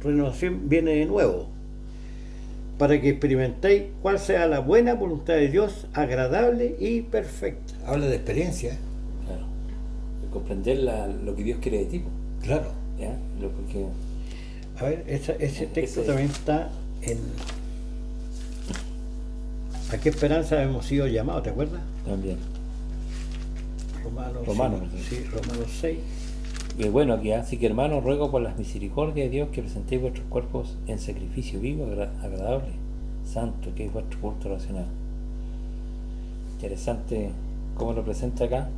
Renovación viene de nuevo. Para que experimentéis cuál sea la buena voluntad de Dios, agradable y perfecta. Habla de experiencia. Claro. comprender lo que Dios quiere de ti, po, Claro. ¿ya? Porque A ver, ese texto Ese- también está en... ¿A qué esperanza hemos sido llamados? ¿Te acuerdas? también. Romanos, sí, Romanos 6. Bueno, aquí, así que hermanos, ruego por las misericordias de Dios que presentéis vuestros cuerpos en sacrificio vivo, agradable, santo, que es vuestro culto racional. Interesante cómo lo presenta acá.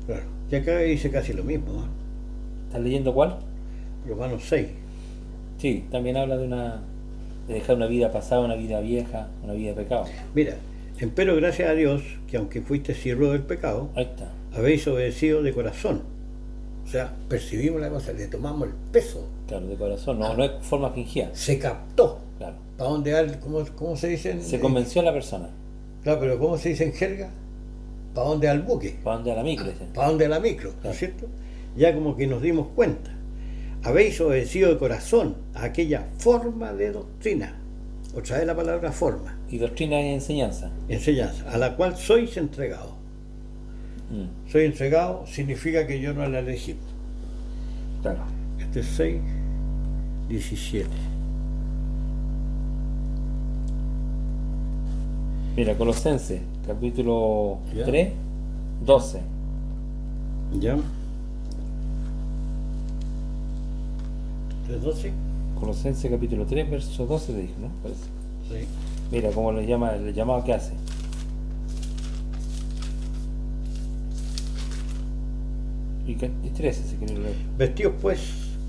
Claro. Y acá dice casi lo mismo, ¿no? ¿Estás leyendo cuál? Romanos 6. Sí, también habla de dejar una vida pasada, una vida vieja, una vida de pecado. Mira, empero gracias a Dios que aunque fuiste siervo del pecado, Ahí está. habéis obedecido de corazón. O sea, percibimos la cosa, le tomamos el peso. Claro, de corazón, no es forma fingida. Se captó. Claro. ¿Para dónde va? ¿Cómo se dice? Se convenció a la persona. Claro, pero ¿cómo se dice en jerga? ¿Para dónde va el buque? ¿Para dónde a la micro? Dicen. ¿Para dónde va la micro? ¿No Claro. es cierto? Ya como que nos dimos cuenta. Habéis obedecido de corazón a aquella forma de doctrina. Otra vez la palabra forma. Y doctrina es enseñanza. Enseñanza, a la cual sois entregados. Soy entregado significa que yo no la elegí. Claro. Este es 6, 17. Mira, Colosenses, capítulo Ya. 3, 12. ¿Ya? 3:12. Colosenses capítulo 3, verso 12 te dijo, ¿no? Parece. Sí. Mira cómo le llama, el llamado que hace. Y 13 si queréis leer. Vestidos pues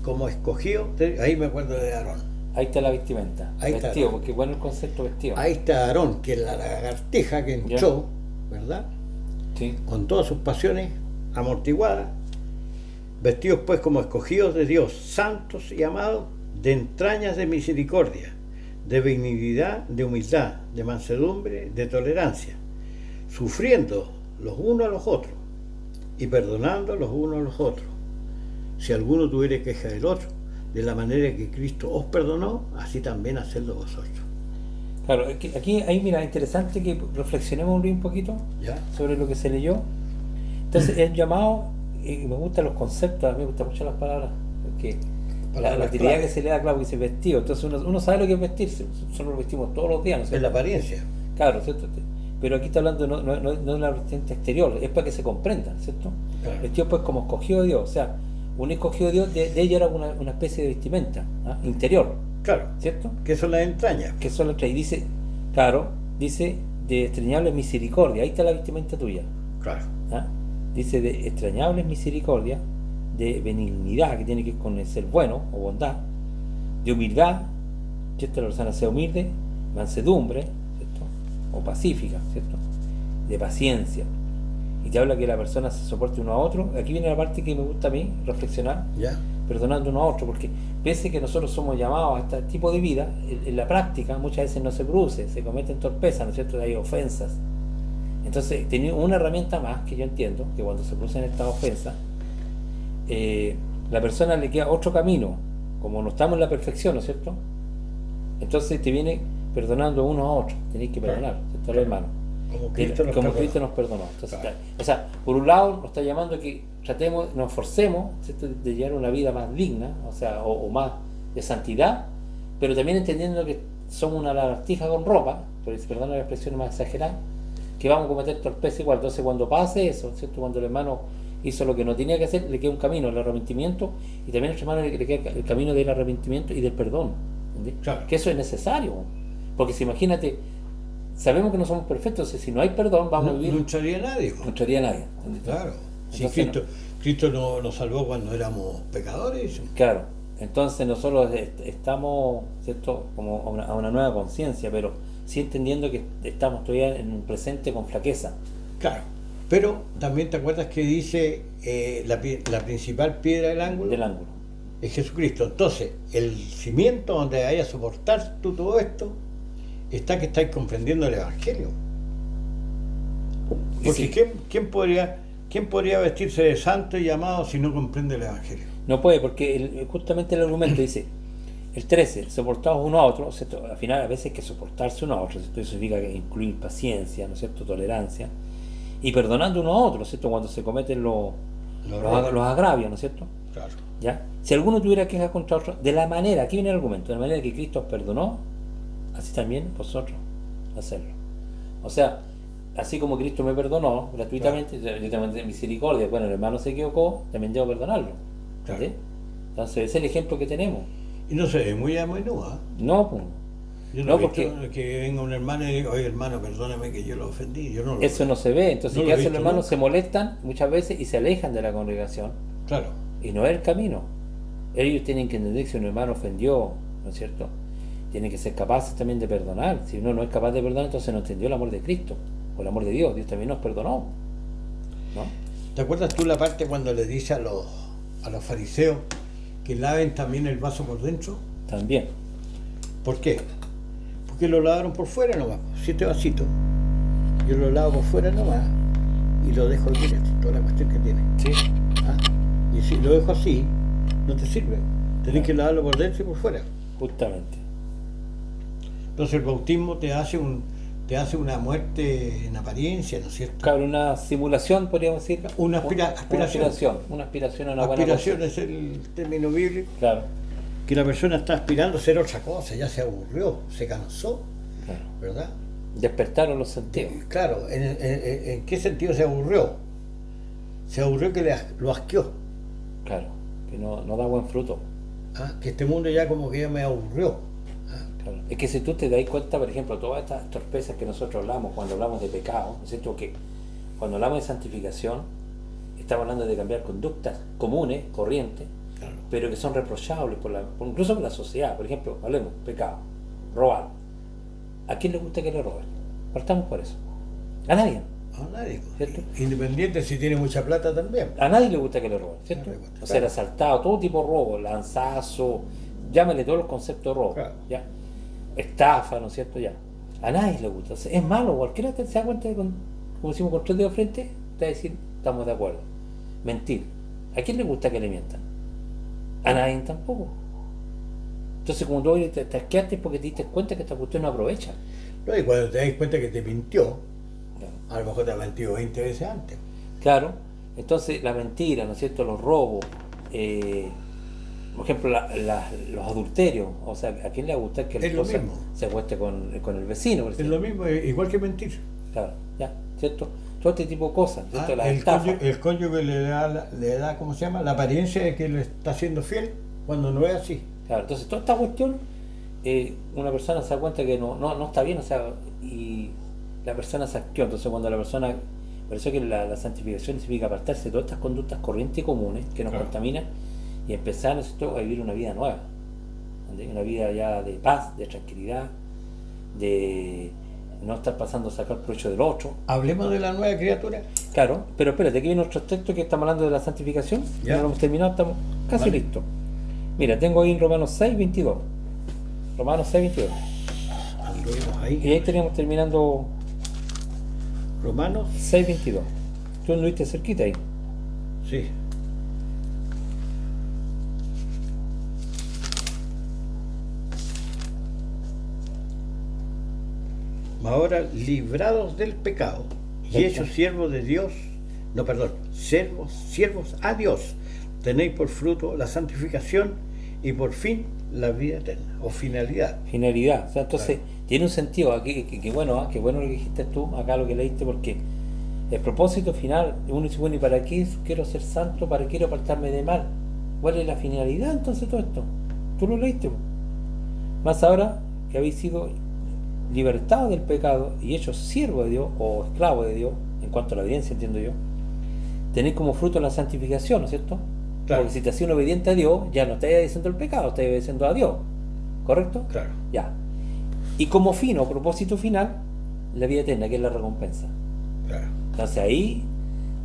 como escogidos, ahí me acuerdo de Aarón. Ahí está la vestimenta. Ahí está. Vestido, porque bueno el concepto vestido. Ahí está Aarón, que es la lagartija que entró, ¿verdad? Sí. Con todas sus pasiones amortiguadas. Vestidos pues como escogidos de Dios, santos y amados, de entrañas de misericordia, de benignidad, de humildad, de mansedumbre, de tolerancia, sufriendo los unos a los otros y perdonando los unos a los otros. Si alguno tuviere queja del otro, de la manera que Cristo os perdonó, así también hacedlo vosotros. Claro, aquí ahí mira, interesante que reflexionemos un poquito ¿Ya? sobre lo que se leyó. Entonces, el llamado, y me gustan los conceptos, a mí me gustan mucho las palabras, porque Palabras la utilidad clave. que se le da, claro, que dice vestido. Entonces uno sabe lo que es vestirse, nosotros nos vestimos todos los días, ¿no es Es cierto? la apariencia. Claro, ¿cierto? Pero aquí está hablando no de una vestimenta exterior, es para que se comprenda, ¿cierto? Claro. Vestido pues como escogido de Dios, o sea, un escogido de Dios, de ella era una especie de vestimenta, ¿ah? Interior, Claro, ¿cierto? que son las entrañas. Que son las tres, y dice, claro, dice de extrañable misericordia, ahí está la vestimenta tuya, Claro. ¿ah? Dice de extrañable misericordia, de benignidad, que tiene que ver con el ser bueno o bondad, de humildad, ¿cierto? La persona sea humilde, mansedumbre, ¿cierto? O pacífica, ¿cierto? De paciencia. Y te habla que la persona se soporte uno a otro. Aquí viene la parte que me gusta a mí reflexionar, ¿Ya? perdonando uno a otro, porque pese que nosotros somos llamados a este tipo de vida, en la práctica muchas veces no se produce, se cometen torpezas, ¿no es cierto? Hay ofensas. Entonces, tenía una herramienta más que yo entiendo, que cuando se producen estas ofensas, la persona le queda otro camino, como no estamos en la perfección, ¿no es cierto? Entonces te viene perdonando uno a otro, tenéis que perdonar, ¿cierto? Al hermano. Como Cristo nos Como perdonó. Cristo nos perdonó. Entonces, Claro. o sea, por un lado nos está llamando que tratemos, nos esforcemos, ¿cierto? De llevar una vida más digna, o sea, o más de santidad, pero también entendiendo que somos una lagartija con ropa, perdón la expresión más exagerada, que vamos a cometer torpeza igual. Entonces cuando pase eso, ¿cierto? Cuando el hermano hizo lo que no tenía que hacer, le queda un camino, el arrepentimiento, y también al hermano le queda el camino del arrepentimiento y del perdón, ¿entendés? Claro. Que eso es necesario, porque si imagínate, sabemos que no somos perfectos, si no hay perdón vamos a No, vivir, no entraría nadie. no entraría nadie, ¿entendés? Claro. Si Entonces, Cristo nos salvó cuando éramos pecadores. Claro, entonces nosotros estamos, ¿cierto?, como a una nueva conciencia, pero sí entendiendo que estamos todavía en un presente con flaqueza. Claro. Pero también te acuerdas que dice la principal piedra del ángulo Del ángulo. es Jesucristo. Entonces, el cimiento donde vayas a soportar tú todo esto está que estáis comprendiendo el Evangelio. Y Porque sí, ¿quién podría vestirse de santo y llamado si no comprende el Evangelio? no puede, porque justamente el argumento dice, el 13, soportados uno a otro, ¿cierto? Al final a veces hay que soportarse uno a otro, ¿cierto? Eso significa que incluir paciencia, ¿no es cierto?, tolerancia, y perdonando uno a otro, ¿no es cierto? Cuando se cometen los agravios, ¿no es cierto? Claro. ¿Ya? Si alguno tuviera quejas contra otro, de la manera, aquí viene el argumento, de la manera que Cristo os perdonó, así también vosotros hacerlo. O sea, así como Cristo me perdonó gratuitamente, claro, yo te mandé misericordia, bueno, el hermano se equivocó, también debo perdonarlo. Claro. ¿Sí? Entonces, ese es el ejemplo que tenemos. Y no se ve muy a menudo, ¿eh? No, pues. Yo no, porque que venga un hermano y diga, oye hermano, perdóname que yo lo ofendí. Yo no lo eso no se ve. Entonces, no ¿qué lo he hacen los visto hermanos? nunca. Se molestan muchas veces y se alejan de la congregación. Claro. Y no es el camino. Ellos tienen que entender que si un hermano ofendió, ¿no es cierto? Tienen que ser capaces también de perdonar. Si uno no es capaz de perdonar, entonces no entendió el amor de Cristo o el amor de Dios. Dios también nos perdonó, ¿no? ¿Te acuerdas tú la parte cuando le dice a los fariseos que laven también el vaso por dentro? También. ¿Por qué? Porque lo lavaron por fuera nomás. Si este vasito, yo lo lavo por fuera nomás y lo dejo directo, toda la cuestión que tiene. Sí. ¿Ah? Y si lo dejo así, no te sirve. Tenés que lavarlo por dentro y por fuera. Justamente. Entonces el bautismo te hace una muerte en apariencia, ¿no es cierto? Claro, una simulación, podríamos decir. Una aspiración. Una aspiración a una buena Aspiración cosa. es el término bíblico. Claro. Que la persona está aspirando a hacer otra cosa, ya se aburrió, se cansó, Claro. ¿verdad? Despertaron los sentidos. Claro, ¿en qué sentido se aburrió? Se aburrió que lo asqueó. Claro. Que no da buen fruto. ¿Ah? Que este mundo ya como que ya me aburrió. ¿Ah? Claro. Es que si tú te das cuenta, por ejemplo, todas estas torpezas que nosotros hablamos cuando hablamos de pecado, ¿no es cierto? Que cuando hablamos de santificación, estamos hablando de cambiar conductas comunes, corrientes, Claro. pero que son reprochables incluso por la sociedad. Por ejemplo, hablemos, pecado, robar. ¿A quién le gusta que le roben? Partamos por eso. A nadie. A nadie. ¿Cierto? Independiente si tiene mucha plata también. A nadie le gusta que le roben, ¿cierto? No le gusta, O ser claro. asaltado, todo tipo de robo, lanzazo, llámale todos los conceptos de robo, Claro. ¿ya? Estafa, ¿no es cierto? Ya. A nadie le gusta. O sea, es malo, cualquiera que se da cuenta, como decimos, con 3 dedos frente, te va a decir, estamos de acuerdo. Mentir. ¿A quién le gusta que le mientan? A nadie tampoco. Entonces, como tú te asqueaste porque te diste cuenta que esta cuestión no aprovecha. No, y cuando te das cuenta que te mintió, Claro. a lo mejor te ha mentido 20 veces antes. Claro. Entonces, la mentira, ¿no es cierto? Los robos, por ejemplo, los adulterios. O sea, ¿a quién le gusta que la Es lo esposa mismo. se acueste con el vecino? Por Es ejemplo? lo mismo, igual que mentir. Claro, ya, ¿cierto? Todo este tipo de cosas, ¿cierto? Ah, Las estafas. el cónyuge le da, ¿cómo se llama? La apariencia de que le está siendo fiel cuando no es así. Claro, entonces toda esta cuestión, una persona se da cuenta que no está bien, o sea, y la persona se asqueó. Entonces cuando la persona, por eso que la santificación significa apartarse de todas estas conductas corrientes y comunes que nos Claro. contaminan y empezar, ¿no es cierto?, a vivir una vida nueva, ¿entendés? Una vida ya de paz, de tranquilidad, de no estar pasando a sacar provecho del otro. Hablemos de la nueva criatura. Claro, pero espérate, aquí viene otro texto que estamos hablando de la santificación. Ya. No lo hemos terminado, estamos casi Vale. listos. Mira, tengo ahí en Romanos 6, 22. Romanos 6, 22. Lo vimos Y ahí. ahí teníamos terminando Romanos, 6, 22. Tú anduviste cerquita ahí. sí. Ahora, librados del pecado y hechos siervos de Dios, no, perdón, siervos a Dios, tenéis por fruto la santificación y por fin la vida eterna, o finalidad. Finalidad. O sea, entonces, tiene un sentido aquí, que bueno, qué bueno lo que dijiste tú, acá lo que leíste, porque el propósito final, uno dice, bueno, ¿y para qué quiero ser santo? ¿Para qué quiero apartarme de mal? ¿Cuál es la finalidad entonces de todo esto? Tú lo leíste. Más ahora que habéis sido libertados del pecado y hechos siervos de Dios o esclavos de Dios, en cuanto a la obediencia, entiendo yo, tenéis como fruto la santificación, ¿no es cierto? Claro. Porque si te hacías obediente a Dios, ya no estás obedeciendo el pecado, estás obedeciendo a Dios. ¿Correcto? Claro. Ya. Y como fin o propósito final, la vida eterna, que es la recompensa. Claro. Entonces ahí,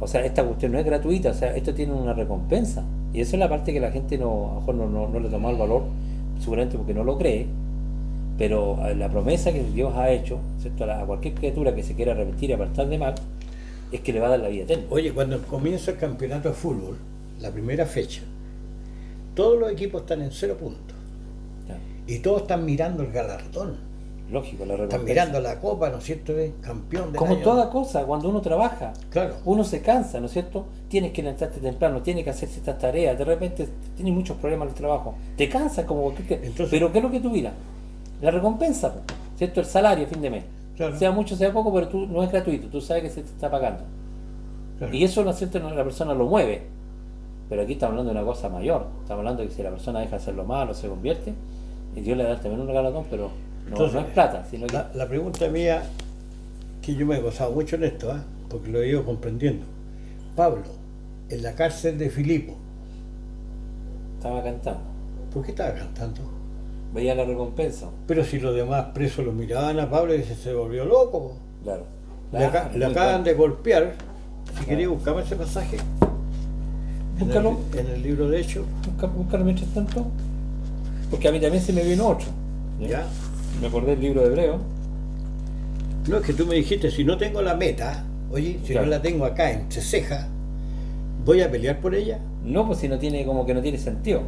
o sea, esta cuestión no es gratuita, o sea, esto tiene una recompensa. Y eso es la parte que la gente a lo mejor no le toma el valor, seguramente porque no lo cree, pero la promesa que Dios ha hecho, ¿cierto?, a cualquier criatura que se quiera arrepentir y apartar de mal, es que le va a dar la vida eterna. Oye, cuando comienza el campeonato de fútbol, la primera fecha, todos los equipos están en 0 puntos Ya. y todos están mirando el galardón. Lógico, la Están recompensa. mirando la copa, ¿no es cierto? Campeón del Como año. toda cosa, cuando uno trabaja, Claro. uno se cansa, ¿no es cierto? Tienes que levantarte temprano, tienes que hacer ciertas tareas, de repente tienes muchos problemas en el trabajo, te cansas como cualquier... Entonces- pero ¿qué es lo que tú miras? La recompensa, po, ¿cierto? El salario a fin de mes. Claro. Sea mucho, sea poco, pero tú no es gratuito, tú sabes que se te está pagando. Claro. Y eso, ¿no es cierto?, la persona lo mueve. Pero aquí estamos hablando de una cosa mayor. Estamos hablando de que si la persona deja de hacer lo malo, se convierte, y Dios le da también un galardón, pero no, Entonces, no es plata, sino que... La pregunta mía, que yo me he gozado mucho en esto, porque lo he ido comprendiendo. Pablo, en la cárcel de Filipo, Estaba cantando. ¿por qué estaba cantando? Veía la recompensa. Pero si los demás presos lo miraban a Pablo y se volvió loco. Claro. Le acaban de golpear. Si quería buscamos ese pasaje. Búscalo. En el libro de Hechos. Búscalo mientras tanto. Porque a mí también se me vino otro. ¿Ya? Me acordé del libro de Hebreo. No, es que tú me dijiste, si no tengo la meta, oye, si Claro. no la tengo acá entre cejas, ¿voy a pelear por ella? No, pues si no tiene, como que no tiene sentido.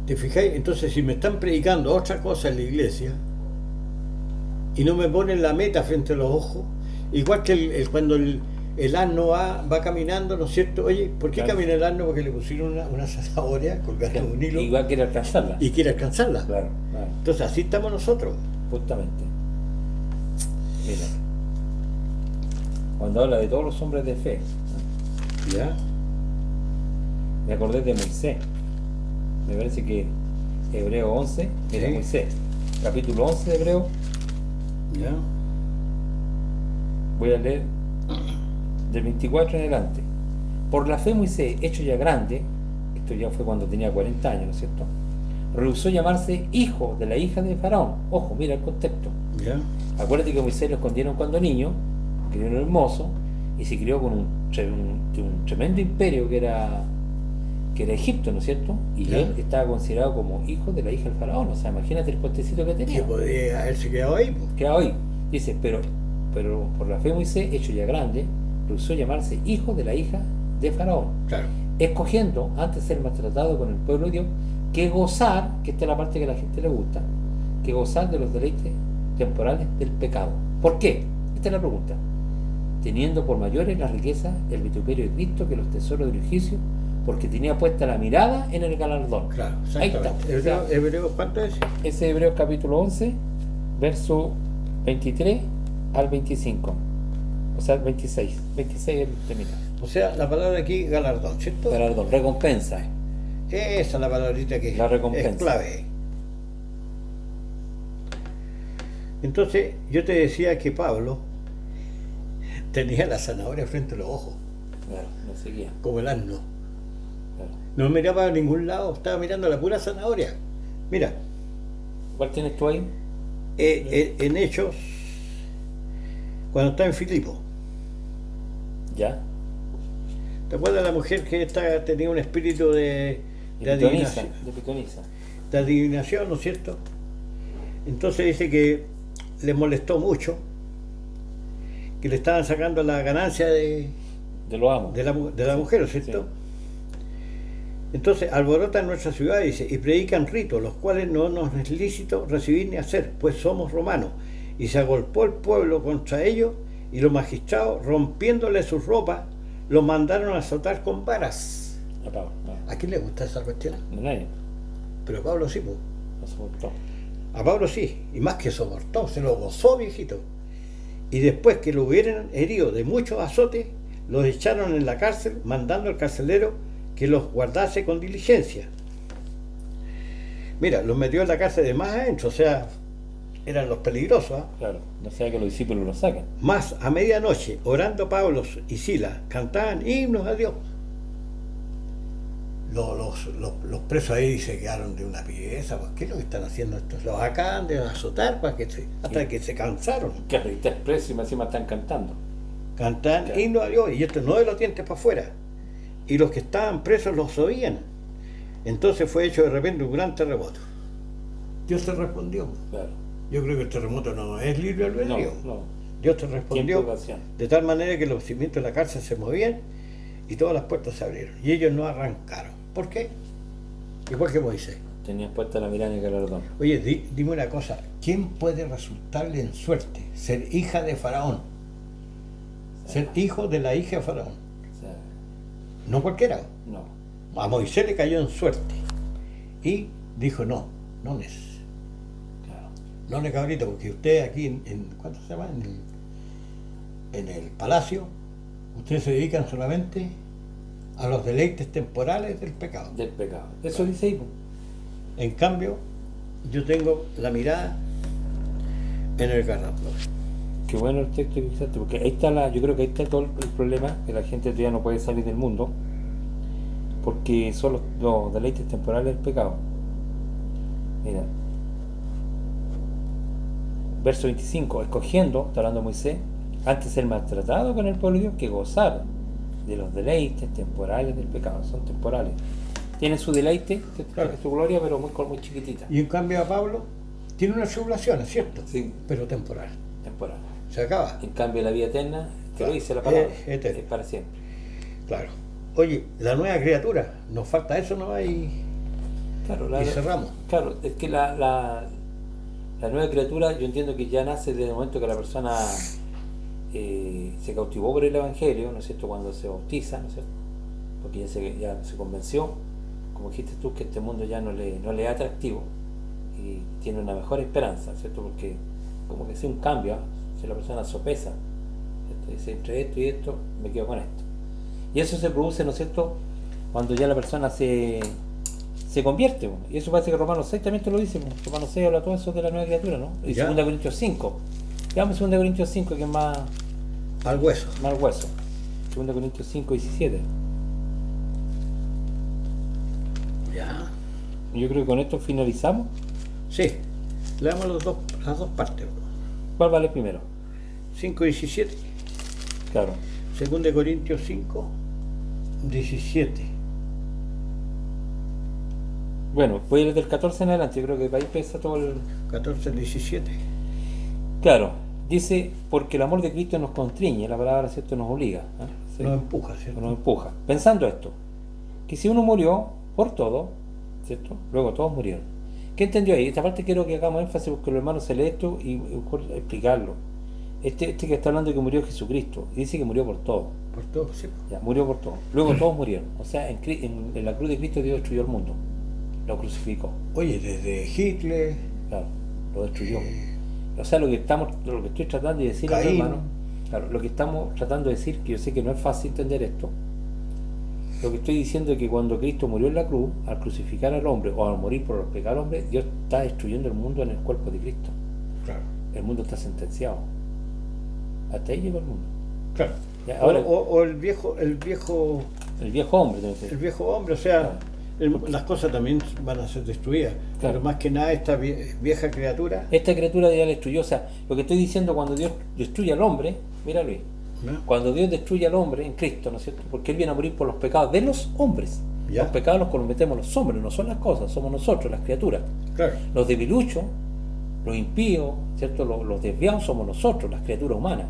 ¿Te fijáis? Entonces, si me están predicando otra cosa en la iglesia y no me ponen la meta frente a los ojos, igual que cuando el asno va caminando, ¿no es cierto? Oye, ¿por qué Claro. camina el asno? Porque le pusieron una zanahoria colgando en un hilo Igual quiere alcanzarla. y quiere alcanzarla. Claro, claro, Entonces, así estamos nosotros. justamente. Mira. Cuando habla de todos los hombres de fe, ¿Ya? me acordé de Moisés. Me parece que Hebreo 11, mira, Sí. Moisés, capítulo 11 de Hebreo, ¿Ya? voy a leer del 24 en adelante. Por la fe Moisés, hecho ya grande, esto ya fue cuando tenía 40 años, ¿no es cierto?, rehusó llamarse hijo de la hija de Faraón. Ojo, mira el contexto. ¿Ya? Acuérdate que Moisés lo escondieron cuando niño, crió un hermoso, y se crió con un tremendo imperio que era Egipto, ¿no es cierto? Y Ya. él estaba considerado como hijo de la hija del Faraón. O sea, imagínate el puestecito que Que tenía. podría haberse quedado ahí. Pues. Queda hoy. Dice, pero por la fe Moisés, hecho ya grande, rehusó llamarse hijo de la hija de Faraón, Claro. escogiendo, antes de ser maltratado con el pueblo de Dios, que gozar, que esta es la parte que a la gente le gusta, que gozar de los deleites temporales del pecado. ¿Por qué? Esta es la pregunta. Teniendo por mayores las riquezas, el vituperio de Cristo, que los tesoros del juicio, porque tenía puesta la mirada en el galardón. Claro, Ahí está. exactamente. O sea, Hebreo, ¿cuánto es? ese es Hebreos capítulo 11, verso 23 al 25. O sea, 26. 26 termina. O sea, la palabra aquí, galardón, ¿cierto? Galardón, recompensa. Esa es la palabrita que La recompensa. es clave. Entonces, yo te decía que Pablo tenía la zanahoria frente a los ojos, Claro, no seguía. como el asno. Claro. No miraba a ningún lado, estaba mirando la pura zanahoria. Mira, ¿Cuál tienes tú ahí? en Hechos, cuando está en Filipo, Ya. ¿te acuerdas de la mujer que tenía un espíritu de De adivinación? pitonisa. De adivinación, ¿no es cierto? Entonces dice que le molestó mucho, que le estaban sacando la ganancia de De lo amo. la mujer, ¿no es cierto? Sí. Entonces alborotan nuestra ciudad, dice, y predican ritos, los cuales no nos es lícito recibir ni hacer, pues somos romanos. Y se agolpó el pueblo contra ellos, y los magistrados, rompiéndole sus ropas, los mandaron a azotar con varas. A Pablo. ¿A quién le gusta esa cuestión? No, nadie. Pero a Pablo sí, pues. No soportó. A Pablo sí, y más que soportó, se lo gozó, viejito. Y después que lo hubieran herido de muchos azotes, los echaron en la cárcel, mandando al carcelero que los guardase con diligencia. Mira, los metió en la cárcel de más adentro, o sea, eran los peligrosos. Claro. No sea que los discípulos lo saquen. Más a medianoche, orando Pablo y Silas, cantaban himnos a Dios. Los presos ahí se quedaron de una pieza. Pues, ¿qué es lo que están haciendo estos? Los acaban de azotar hasta que se cansaron. Claro, y está expreso y encima están cantando. Cantaban Claro. himnos a Dios, y esto no de los dientes para afuera. Y los que estaban presos los oían. Entonces fue hecho de repente un gran terremoto. Dios te respondió. Claro. Yo creo que el terremoto no es libre albedrío. No. Dios te Tiempo respondió y ocasión. de tal manera que los cimientos de la cárcel se movían y todas las puertas se abrieron. Y ellos no arrancaron. ¿Por qué? Igual que Moisés. Tenías puesta la mirada en el galardón. Oye, dime una cosa. ¿quién puede resultarle en suerte? Ser hija de Faraón. Ser hijo de la hija de Faraón. O sea, No cualquiera. no. A Moisés le cayó en suerte. Y dijo, no es. Claro. No le cabrito, porque usted aquí ¿cuánto se llama? En el palacio, ustedes se dedican solamente a los deleites temporales del pecado. Del pecado. Eso dice ahí, pues. En cambio, yo tengo la mirada en el garrafón. Qué bueno el texto que usaste, porque ahí está yo creo que ahí está todo el problema, que la gente todavía no puede salir del mundo, porque son los deleites temporales del pecado. Mira, verso 25, escogiendo, está hablando Moisés, antes ser maltratado con el pueblo de Dios que gozar de los deleites temporales del pecado. Son temporales, tienen su deleite, Claro. su gloria, pero muy chiquitita. Y en cambio a Pablo tiene una tribulación, es cierto, Sí, pero temporal. temporal. Se acaba. En cambio la vida eterna, que Claro, lo dice la palabra, es eterna. es para siempre. Claro. Oye, la nueva criatura, nos falta eso, ¿no? Y Claro, cerramos. Claro, es que la nueva criatura, yo entiendo que ya nace desde el momento que la persona se cautivó por el Evangelio, ¿no es cierto?, cuando se bautiza, ¿no es cierto?, porque ya se convenció, como dijiste tú, que este mundo ya no le es atractivo y tiene una mejor esperanza, ¿cierto?, porque como que hace un cambio, ¿eh? Si la persona sopesa, ¿cierto?, dice, entre esto y esto, me quedo con esto. Y eso se produce, ¿no es cierto?, cuando ya la persona se convierte, bueno. Y eso parece que Romanos 6 también te lo dice, bueno. Romanos 6 habla todo eso de la nueva criatura, ¿no? Y Ya. 2 Corintios 5. Veamos 2 Corintios 5, que es más Al hueso. hueso. 2 Corintios 5, 17. Ya. Yo creo que con esto finalizamos. Sí. Leamos las dos partes. ¿Cuál vale primero? 5 y 17. Claro. 2 Corintios 5, 17. Bueno, voy a ir del 14 en adelante, yo creo que ahí pesa todo el... 14, 17. Claro, dice, porque el amor de Cristo nos constriñe, la palabra, ¿cierto?, nos obliga, ¿eh? Sí. Nos empuja, ¿cierto? Nos empuja. Pensando esto, que si uno murió por todo, ¿cierto?, luego todos murieron. ¿Qué entendió ahí? Esta parte quiero que hagamos énfasis porque los hermanos se lee esto y mejor explicarlo. Este que está hablando de que murió Jesucristo, y dice que murió por todo. Por todo, sí. Ya, murió por todo. Luego todos murieron. O sea, en la cruz de Cristo Dios destruyó el mundo. Lo crucificó. Oye, desde Hitler, Claro, lo destruyó. O sea, lo que estoy tratando de decir, Caín. hermano, claro, lo que estamos tratando de decir, que yo sé que no es fácil entender esto, lo que estoy diciendo es que cuando Cristo murió en la cruz, al crucificar al hombre o al morir por los pecados del hombre, Dios está destruyendo el mundo en el cuerpo de Cristo. claro. El mundo está sentenciado. Hasta ahí llegó el mundo. Claro. Ya, ahora, O el viejo el viejo hombre, el viejo hombre, o sea, las cosas también van a ser destruidas. Claro. Pero más que nada esta vieja criatura, esta criatura ya la destruyó. O sea, lo que estoy diciendo, cuando Dios destruye al hombre, mira Luis, ¿no? cuando Dios destruye al hombre en Cristo, ¿no es cierto?, porque Él viene a morir por los pecados de los hombres. Ya. Los pecados los cometemos los hombres, no son las cosas, somos nosotros, las criaturas. Claro. Los debiluchos, los impíos, ¿cierto?, los desviados somos nosotros, las criaturas humanas.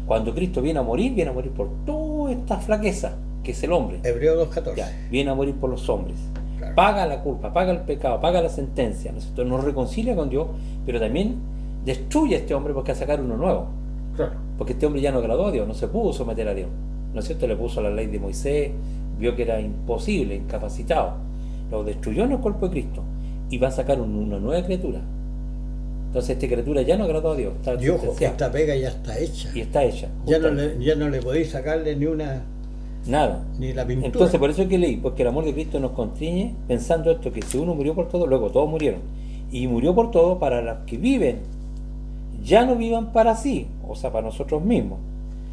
Cuando Cristo viene a morir por toda esta flaqueza, que es el hombre. Hebreo 2.14. Ya, viene a morir por los hombres. Claro. Paga la culpa, paga el pecado, paga la sentencia, ¿no es cierto?, nos reconcilia con Dios, pero también destruye a este hombre porque va a sacar uno nuevo. Claro. Porque este hombre ya no agradó a Dios, no se pudo someter a Dios, ¿no es cierto? Le puso la ley de Moisés, vio que era imposible, incapacitado, lo destruyó en el cuerpo de Cristo y va a sacar una nueva criatura. Entonces esta criatura ya no agradó a Dios, está Y ojo, sentenciada. esta pega ya está hecha. Y está hecha. Ya justamente. no le podéis sacarle Nada. ni la pintura. Entonces por eso es que leí, porque el amor de Cristo nos constriñe, pensando esto, que si uno murió por todo, luego todos murieron. Y murió por todo para los que viven, ya no vivan para sí, o sea, para nosotros mismos,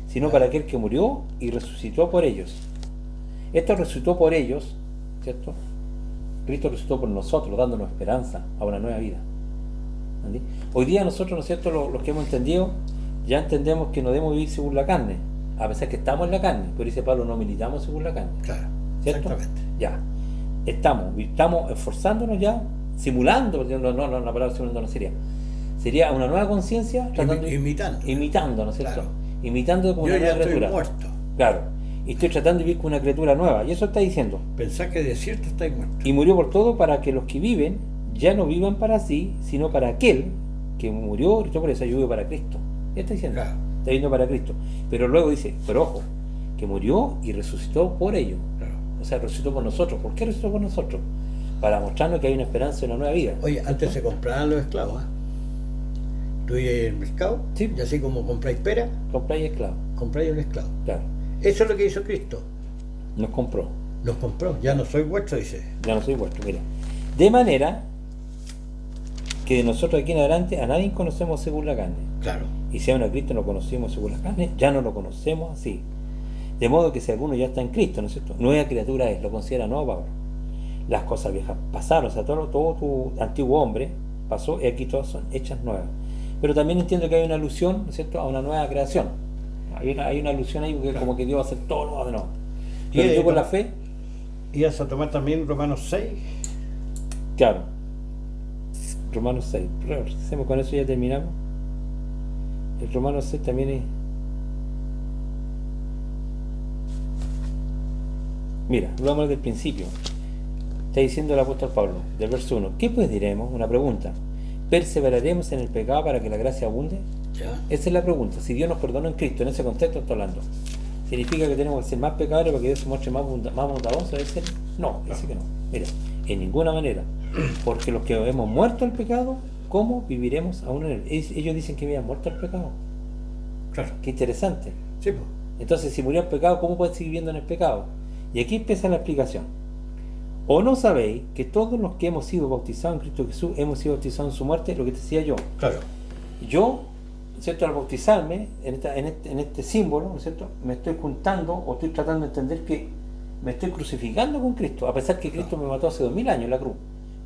sino para aquel que murió y resucitó por ellos. Esto resucitó por ellos, ¿cierto? Cristo resucitó por nosotros, dándonos esperanza a una nueva vida. ¿Entendí? Hoy día nosotros, ¿no es cierto?, los que hemos entendido, ya entendemos que no debemos vivir según la carne, a pesar que estamos en la carne, pero dice Pablo, no militamos según la carne. Claro, ¿Cierto? exactamente. Ya. Estamos esforzándonos ya, simulando, no, la palabra simulando no sería una nueva conciencia, imitando, ¿no es cierto? Claro. Imitando como Yo una ya nueva estoy criatura. muerto. Claro. Y estoy tratando de vivir con una criatura nueva. Y eso está diciendo. Pensá que de cierto estáis muertos. Y murió por todo para que los que viven ya no vivan para sí, sino para aquel que murió, y todo por eso ayude para Cristo. ¿Qué está diciendo? Claro. Está yendo para Cristo. Pero luego dice, pero ojo, que murió y resucitó por ello. Claro. O sea, resucitó por nosotros. ¿Por qué resucitó por nosotros? Para mostrarnos que hay una esperanza en una nueva vida. Oye, antes se compraban los esclavos, ¿eh? Tú ibas al mercado, Sí. y así como compráis pera, Compráis esclavos. compráis un esclavo. Claro. Eso es lo que hizo Cristo. Nos compró. Los compró. Ya no soy vuestro, dice. Ya no soy vuestro, mira. De manera que de nosotros aquí en adelante a nadie conocemos según la carne. Claro. Y si aún a Cristo no conocimos según la carne, ya no lo conocemos así. De modo que si alguno ya está en Cristo, ¿no es cierto? Nueva criatura es, lo considera nuevo, Pablo. Las cosas viejas pasaron, o sea, todo tu antiguo hombre pasó y aquí todas son hechas nuevas. Pero también entiendo que hay una alusión, ¿no es cierto?, a una nueva creación. Hay una alusión ahí porque como que Dios va a hacer todo nuevo de nuevo. Pero yo con la fe, Ibas a tomar también Romanos 6. claro, Romanos 6, hacemos con eso ya terminamos. El Romanos 6 también es... Mira, hablamos del principio. Está diciendo el apóstol Pablo, del verso 1, ¿qué pues diremos? Una pregunta. ¿Perseveraremos en el pecado para que la gracia abunde? Ya. Esa es la pregunta. Si Dios nos perdonó en Cristo, en ese contexto está hablando, ¿significa que tenemos que ser más pecadores para que Dios se muestre más bondadoso? No, dice que no. Mira, en ninguna manera. Porque los que hemos muerto al pecado, ¿cómo viviremos aún en él? Ellos dicen que habían muerto al pecado. Claro. Qué interesante. Sí, pues. Entonces, si murió el pecado, ¿cómo pueden seguir viviendo en el pecado? Y aquí empieza la explicación. ¿O no sabéis que todos los que hemos sido bautizados en Cristo Jesús hemos sido bautizados en su muerte? Lo que te decía yo. Claro. Yo, ¿cierto?, al bautizarme en este símbolo, ¿no es cierto?, me estoy juntando o estoy tratando de entender que me estoy crucificando con Cristo, a pesar que Cristo me mató hace 2000 años en la cruz.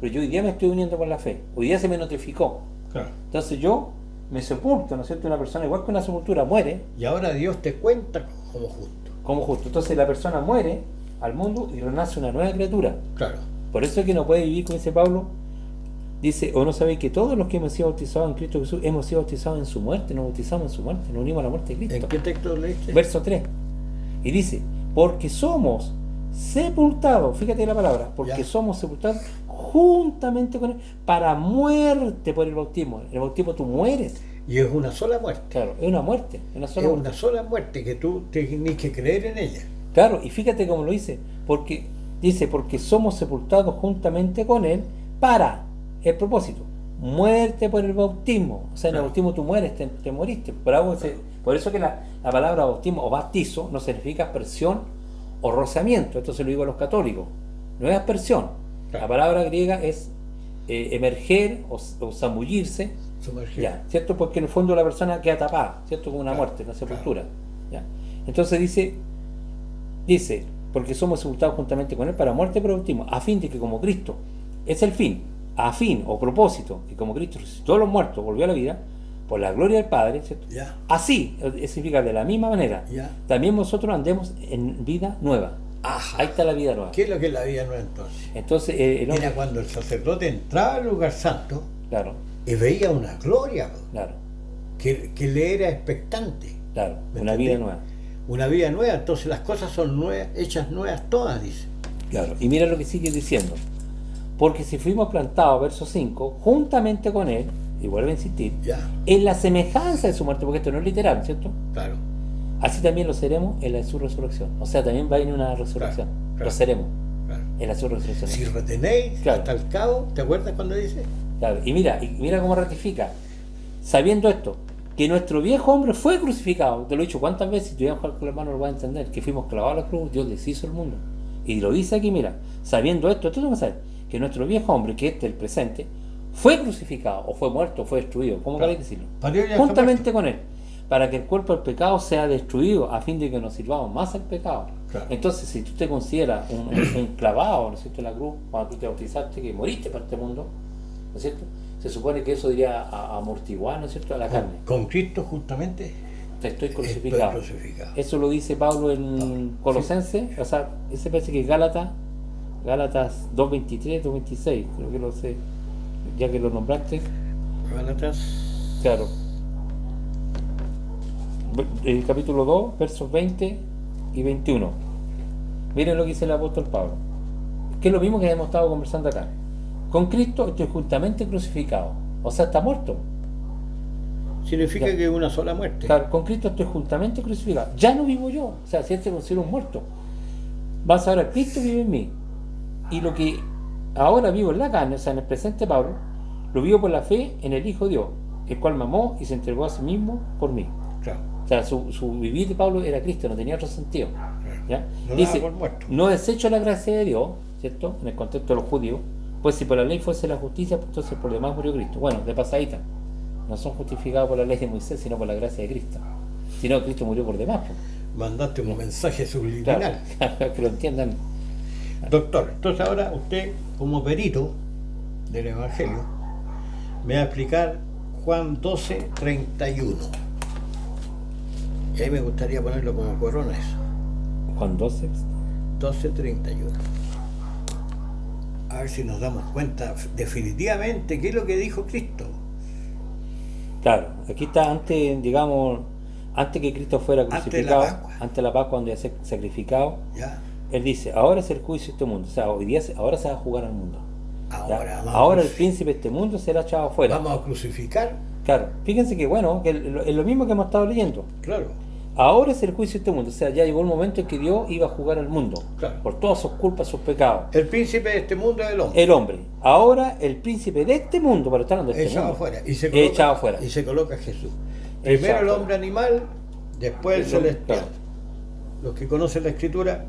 Pero yo hoy día me estoy uniendo con la fe. Hoy día se me notificó. Claro. Entonces yo me sepulto, ¿no es cierto? Una persona, igual que una sepultura, muere Y ahora Dios te cuenta como justo. como justo. Entonces la persona muere al mundo y renace una nueva criatura. Claro. Por eso es que no puede vivir, como dice Pablo, dice, ¿o no sabéis que todos los que hemos sido bautizados en Cristo Jesús hemos sido bautizados en su muerte? Nos bautizamos en su muerte, nos unimos a la muerte de ¿En Cristo. qué texto leíste? Verso 3. Y dice, porque somos sepultados, fíjate la palabra, porque Ya. somos sepultados juntamente con él para muerte por el bautismo. En el bautismo tú mueres. Y es una sola muerte. Claro, es una muerte, una sola Es muerte. una sola muerte que tú tienes que creer en ella. Claro, y fíjate cómo lo dice, porque dice, porque somos sepultados juntamente con él para el propósito, muerte por el bautismo. O sea, en el Claro. bautismo tú mueres, te moriste. Por eso que la palabra bautismo o bautizo no significa aspersión o rociamiento. Esto se lo digo a los católicos. No es aspersión. Claro. La palabra griega es emerger o zambullirse. Sumergir. Ya, ¿cierto? Porque en el fondo la persona queda tapada, ¿cierto? Como una Claro, muerte, una sepultura. ¿Ya? Entonces dice, porque somos sepultados juntamente con él para muerte por bautismo, a fin de que como Cristo es el fin, a fin o propósito, que como Cristo resucitó a los muertos, volvió a la vida, por la gloria del Padre, ¿cierto? Ya. Así, significa de la misma manera, Ya. también nosotros andemos en vida nueva. Ajá. Ahí está la vida nueva. ¿Qué es lo que es la vida nueva entonces? Entonces, el hombre, Era cuando el sacerdote entraba al lugar santo claro, y veía una gloria po, claro, que le era expectante. claro, ¿Me una entendí? vida nueva. Una vida nueva, entonces las cosas son nuevas, hechas nuevas todas, dice. Claro, y mira lo que sigue diciendo. Porque si fuimos plantados, verso 5, juntamente con él, y vuelve a insistir, Ya, en la semejanza de su muerte, porque esto no es literal, ¿cierto? claro. Así también lo seremos en la de su resurrección. O sea, también va a venir una resurrección. Claro, claro. Lo seremos Claro. en la su resurrección. Si retenéis Claro. hasta el cabo, ¿te acuerdas cuando dice? Claro, y mira cómo ratifica. Sabiendo esto, que nuestro viejo hombre fue crucificado. Te lo he dicho cuántas veces, si tú con el hermano lo vas a entender, que fuimos clavados a la cruz, Dios deshizo el mundo. Y lo dice aquí, mira, sabiendo esto tengo que saber que nuestro viejo hombre, que este es el presente, fue crucificado, o fue muerto, o fue destruido, como Claro. queréis decirlo, Para ya juntamente con él, para que el cuerpo del pecado sea destruido, a fin de que nos sirvamos más al pecado. Claro. Entonces, si tú te consideras un clavado, ¿no es cierto?, en la cruz, cuando tú te bautizaste, que moriste para este mundo, ¿no es cierto?, se supone que eso diría amortiguar, ¿no es cierto?, a la carne. Con Cristo justamente Te estoy crucificado. estoy crucificado. Eso lo dice Pablo en Colosenses, o sea, ese parece que es Gálatas 2.23, 2.26, creo que lo sé, ya que lo nombraste, Gálatas. claro. El capítulo 2, versos 20 y 21. Miren lo que dice el apóstol Pablo, que es lo mismo que hemos estado conversando acá. Con Cristo estoy juntamente crucificado, o sea, está muerto. Significa Ya. que es una sola muerte. Claro, con Cristo estoy juntamente crucificado. Ya no vivo yo. O sea, si Él se considera un muerto. Vas ahora, Cristo vive en mí. Y lo que ahora vivo en la carne, o sea, en el presente de Pablo, lo vivo por la fe en el Hijo de Dios, el cual me amó y se entregó a sí mismo por mí. Claro. O sea, su vivir de Pablo era Cristo, no tenía otro sentido. ¿Ya? Lo Dice, daba por muerto. no desecho la gracia de Dios, ¿cierto? En el contexto de los judíos, pues si por la ley fuese la justicia, pues entonces por lo demás murió Cristo. Bueno, de pasadita, no son justificados por la ley de Moisés, sino por la gracia de Cristo. Si no, Cristo murió por demás. Pues. Mandaste un mensaje subliminal. Claro, que lo entiendan. Doctor, entonces ahora usted, como perito del Evangelio, me va a explicar Juan 12, 31. Y ahí me gustaría ponerlo como corona eso. Juan 12. 12, 31. A ver si nos damos cuenta definitivamente qué es lo que dijo Cristo. Claro, aquí está antes, digamos, antes que Cristo fuera Antes de la crucificado, Pascua. antes de la Pascua, donde iba a ser sacrificado, ¿Ya? Él dice, ahora es el juicio de este mundo. O sea, hoy día, ahora se va a jugar al mundo. ¿Ya? Vamos Ahora a el príncipe de este mundo será echado afuera. Vamos a crucificar. Claro, fíjense que bueno, que es lo mismo que hemos estado leyendo. Claro. Ahora es el juicio de este mundo. O sea, ya llegó el momento en que Dios iba a jugar al mundo. Claro. Por todas sus culpas, sus pecados. El príncipe de este mundo es el hombre. El hombre. Ahora el príncipe de este mundo, para estar hablando de este Echado mundo. afuera. Y se coloca, Echado afuera. Y se coloca Jesús. Echado Primero el afuera. hombre animal, después el Eso, celestial. claro. Los que conocen la escritura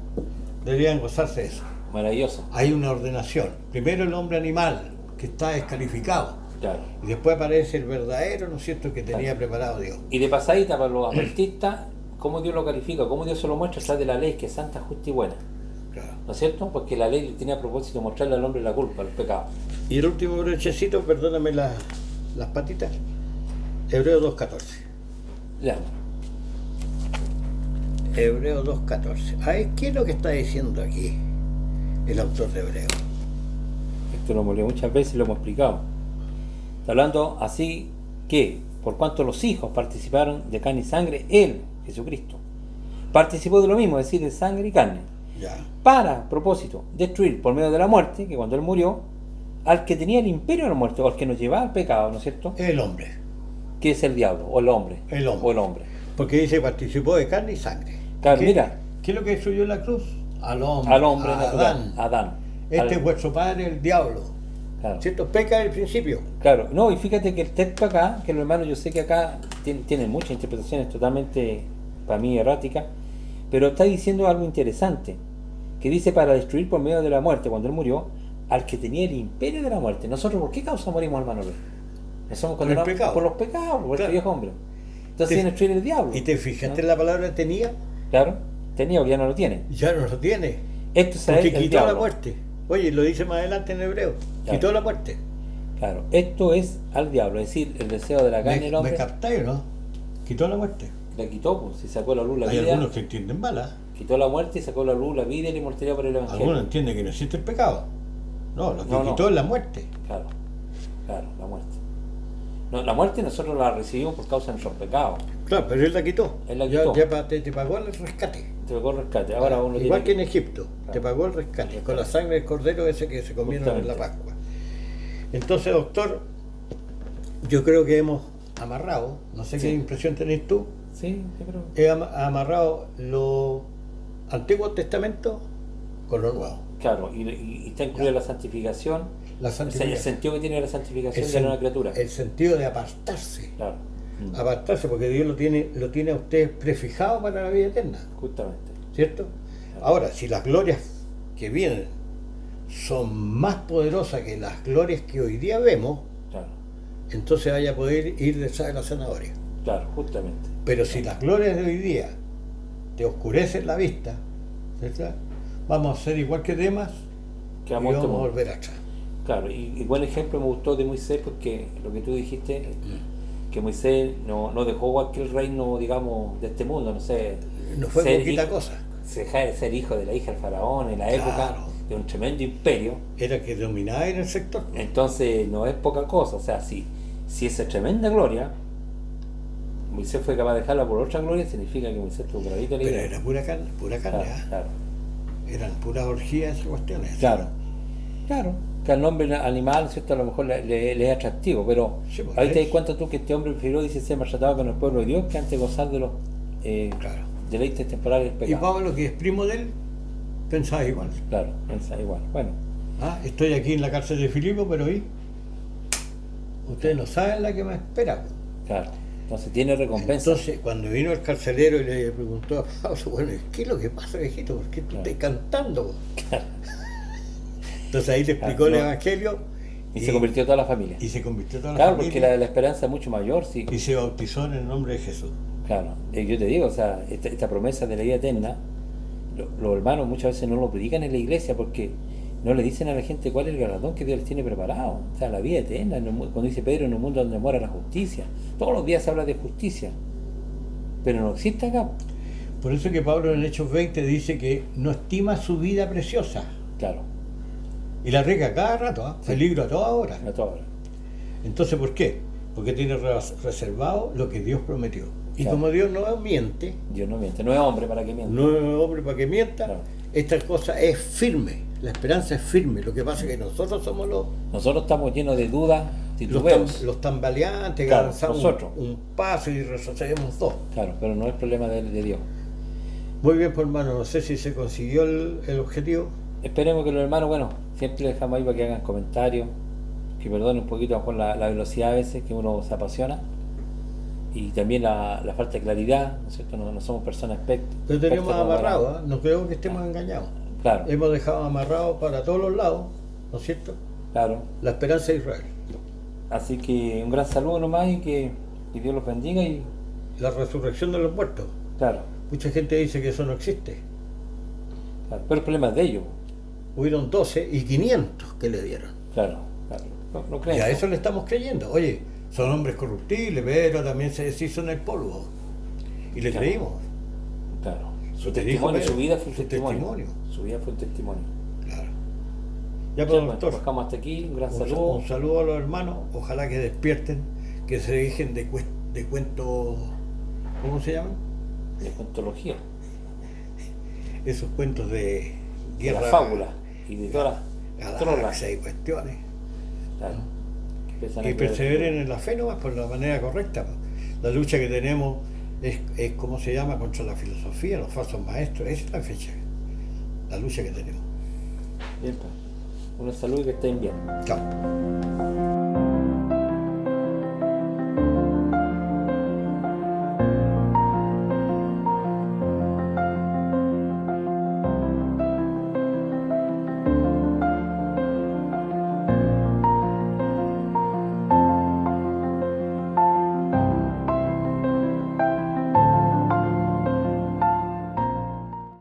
deberían gozarse de eso. Maravilloso. Hay una ordenación. Primero el hombre animal, que está descalificado. Claro. Y después aparece el verdadero, ¿no es cierto?, que tenía Claro. preparado Dios. Y de pasadita para los adventistas, cómo Dios lo califica, cómo Dios se lo muestra a través de la ley que es santa, justa y buena. Claro. ¿No es cierto? Porque la ley tenía a propósito de mostrarle al hombre la culpa, el pecado. Y el último brochecito, perdóname las patitas, Hebreo 2.14. Ya. Hebreo 2.14. A ver, ¿qué es lo que está diciendo aquí el autor de Hebreo? Esto lo hemos leído muchas veces y lo hemos explicado. Está hablando así que, por cuanto los hijos participaron de carne y sangre, Él, Jesucristo, participó de lo mismo, es decir, de sangre y carne, Ya. para propósito, destruir por medio de la muerte, que cuando Él murió, al que tenía el imperio de la muerte, o al que nos llevaba al pecado, ¿no es cierto? El hombre. Que es el diablo, o el hombre. El hombre. O el hombre. Porque dice participó de carne y sangre. Claro, ¿Qué, mira. ¿Qué es lo que destruyó en la cruz? Al hombre. Al hombre a natural, Adán. Adán. Este es vuestro padre, el diablo. Claro. ¿Cierto? Peca del principio. Claro, no, y fíjate que el texto acá, que los hermanos, yo sé que acá tienen muchas interpretaciones totalmente, para mí, erráticas, pero está diciendo algo interesante, que dice para destruir por medio de la muerte, cuando Él murió, al que tenía el imperio de la muerte. Nosotros, ¿por qué causa morimos, hermano Luis? No somos Por el condenados pecado. por los pecados, por Claro. este viejo hombre. Entonces Te- viene a destruir el diablo. ¿Y te fijaste ¿no? en la palabra tenía? Claro, tenía, que ya no lo tiene. Ya no lo tiene. Esto es Porque el quitó diablo. la muerte. Oye, lo dice más adelante en Hebreo. Claro. Quitó la muerte. Claro, esto es al diablo, es decir, el deseo de la carne del ¿Me hombre. captáis o no? Quitó la muerte. La quitó, pues, si sacó a la luz la Hay vida. algunos que entienden mal, ¿ah? Quitó la muerte y sacó a la luz la vida y la inmortalidad por el Evangelio. Algunos entienden que no existe el pecado. No, lo que No, quitó no. es la muerte. Claro, claro, la muerte. No, la muerte nosotros la recibimos por causa de nuestros pecados. Claro, pero él la quitó. Él la Ya- quitó. Ya, te pagó el rescate. Te tocó el rescate. Ahora uno Igual que tiene en Egipto, te pagó el rescate con la sangre del cordero ese que se comieron en la Justamente. Pascua. Entonces, doctor, yo creo que hemos amarrado, no sé Sí. qué impresión tenés tú, Sí, yo creo. he amarrado los Antiguos Testamentos con lo nuevo. Claro, y está incluida la santificación, La o sea, el santificación. sentido que tiene la santificación El de la nueva sen- criatura. El sentido de apartarse. Claro, Apartarse, porque Dios lo tiene a usted prefijado para la vida eterna, justamente. ¿cierto? Ahora, si las glorias que vienen son más poderosas que las glorias que hoy día vemos, Claro, entonces vaya a poder ir detrás de la zanahoria. claro, justamente. Pero si las glorias de hoy día te oscurecen la vista, ¿cierto? Vamos a ser igual que demás y Que amo este vamos a mundo. volver atrás. Claro, y buen ejemplo me gustó de Moisés, porque lo que tú dijiste, que Moisés no dejó cualquier reino, digamos, de este mundo, no sé. No fue ser poquita hijo- cosa. Se deja de ser hijo de la hija del faraón en la Claro. época de un tremendo imperio. Era que dominaba en el sector. Entonces no es poca cosa, o sea, si esa tremenda gloria, Moisés fue capaz de dejarla por otra gloria, significa que Moisés tuvo gravito Pero era pura carne, claro, ¿ah? claro, Eran puras orgías esas cuestiones. claro, claro, Que al nombre animal, ¿cierto? A lo mejor le es atractivo, pero Sí, pues, ahí te das cuenta tú que este hombre prefirió, dice, ser maltratado con el pueblo de Dios que antes de gozar de los claro. deleites temporales del Y pecado. Pablo, que es primo de él, pensaba igual. Claro, piensa igual. Bueno, Ah, estoy aquí en la cárcel de Filipo, pero ¿y? Ustedes no saben la que me espera. claro. Entonces tiene recompensa. Entonces, cuando vino el carcelero y le preguntó a Pablo, bueno, ¿qué es lo que pasa, viejito? ¿Por qué tú Claro. estás cantando? Entonces ahí le explicó el no. Evangelio Y se convirtió toda la familia. y se convirtió toda la Claro, familia porque la esperanza es mucho mayor, sí. y se bautizó en el nombre de Jesús. Claro, yo te digo, o sea, esta promesa de la vida eterna, los hermanos muchas veces no lo predican en la iglesia porque no le dicen a la gente cuál es el galardón que Dios les tiene preparado. O sea, la vida eterna, cuando dice Pedro, en un mundo donde mora la justicia. Todos los días se habla de justicia, pero no existe acá. Por eso que Pablo en Hechos 20 dice que no estima su vida preciosa Claro, y la arriesga cada rato, ¿ah? Peligro a toda hora. a toda hora. Entonces, ¿por qué? Porque tiene reservado lo que Dios prometió. Y Claro. como Dios no miente, Dios no miente, no es hombre para que mienta. no es hombre para que mienta, Claro. esta cosa es firme, la esperanza es firme. Lo que pasa es que nosotros somos Nosotros estamos llenos de dudas, titubeos. los tambaleantes, que Claro, avanzamos nosotros. un paso y retrocedemos dos. Claro, pero no es problema de Dios. Muy bien, pues hermano, no sé si se consiguió el objetivo. Esperemos que los hermanos, bueno, siempre les dejamos ahí para que hagan comentarios, que perdonen un poquito con la velocidad a veces, que uno se apasiona, y también la falta de claridad, ¿no es cierto? No somos personas expertas. Pero tenemos expertas como amarrado, para- ¿eh? No creo que estemos engañados. Claro, Hemos dejado amarrado para todos los lados, ¿no es cierto? claro. La esperanza de Israel, Así que un gran saludo nomás y que Dios los bendiga y, la resurrección de los muertos. claro, Mucha gente dice que eso no existe. claro. Pero el problema es de ellos, Hubieron 12 y 500 que le dieron. claro, claro. No Y creen. a eso le estamos creyendo. Oye, son hombres corruptibles, pero también se deshizo en el polvo. Y le Claro. creímos. Claro. Su Te testimonio, dijo, su vida fue un su testimonio. testimonio. Su vida fue un testimonio. Claro. Ya, Ya, pues, bueno, doctor. dejamos hasta aquí, un gran Un saludo. un saludo a los hermanos. Ojalá que despierten, que se dejen de cuentos. ¿Cómo se llaman? De cuentología, Esos cuentos de de guerra. la fábula y de todas las trolas. Galaxias y cuestiones. Claro, que empiezan a Y creer- perseveren en la fe nomás por la manera correcta. La lucha que tenemos es ¿cómo se llama? Contra la filosofía, los falsos maestros. Esa es la fecha, la lucha que tenemos. Bien, pues. Un saludo y que estén bien. Chao.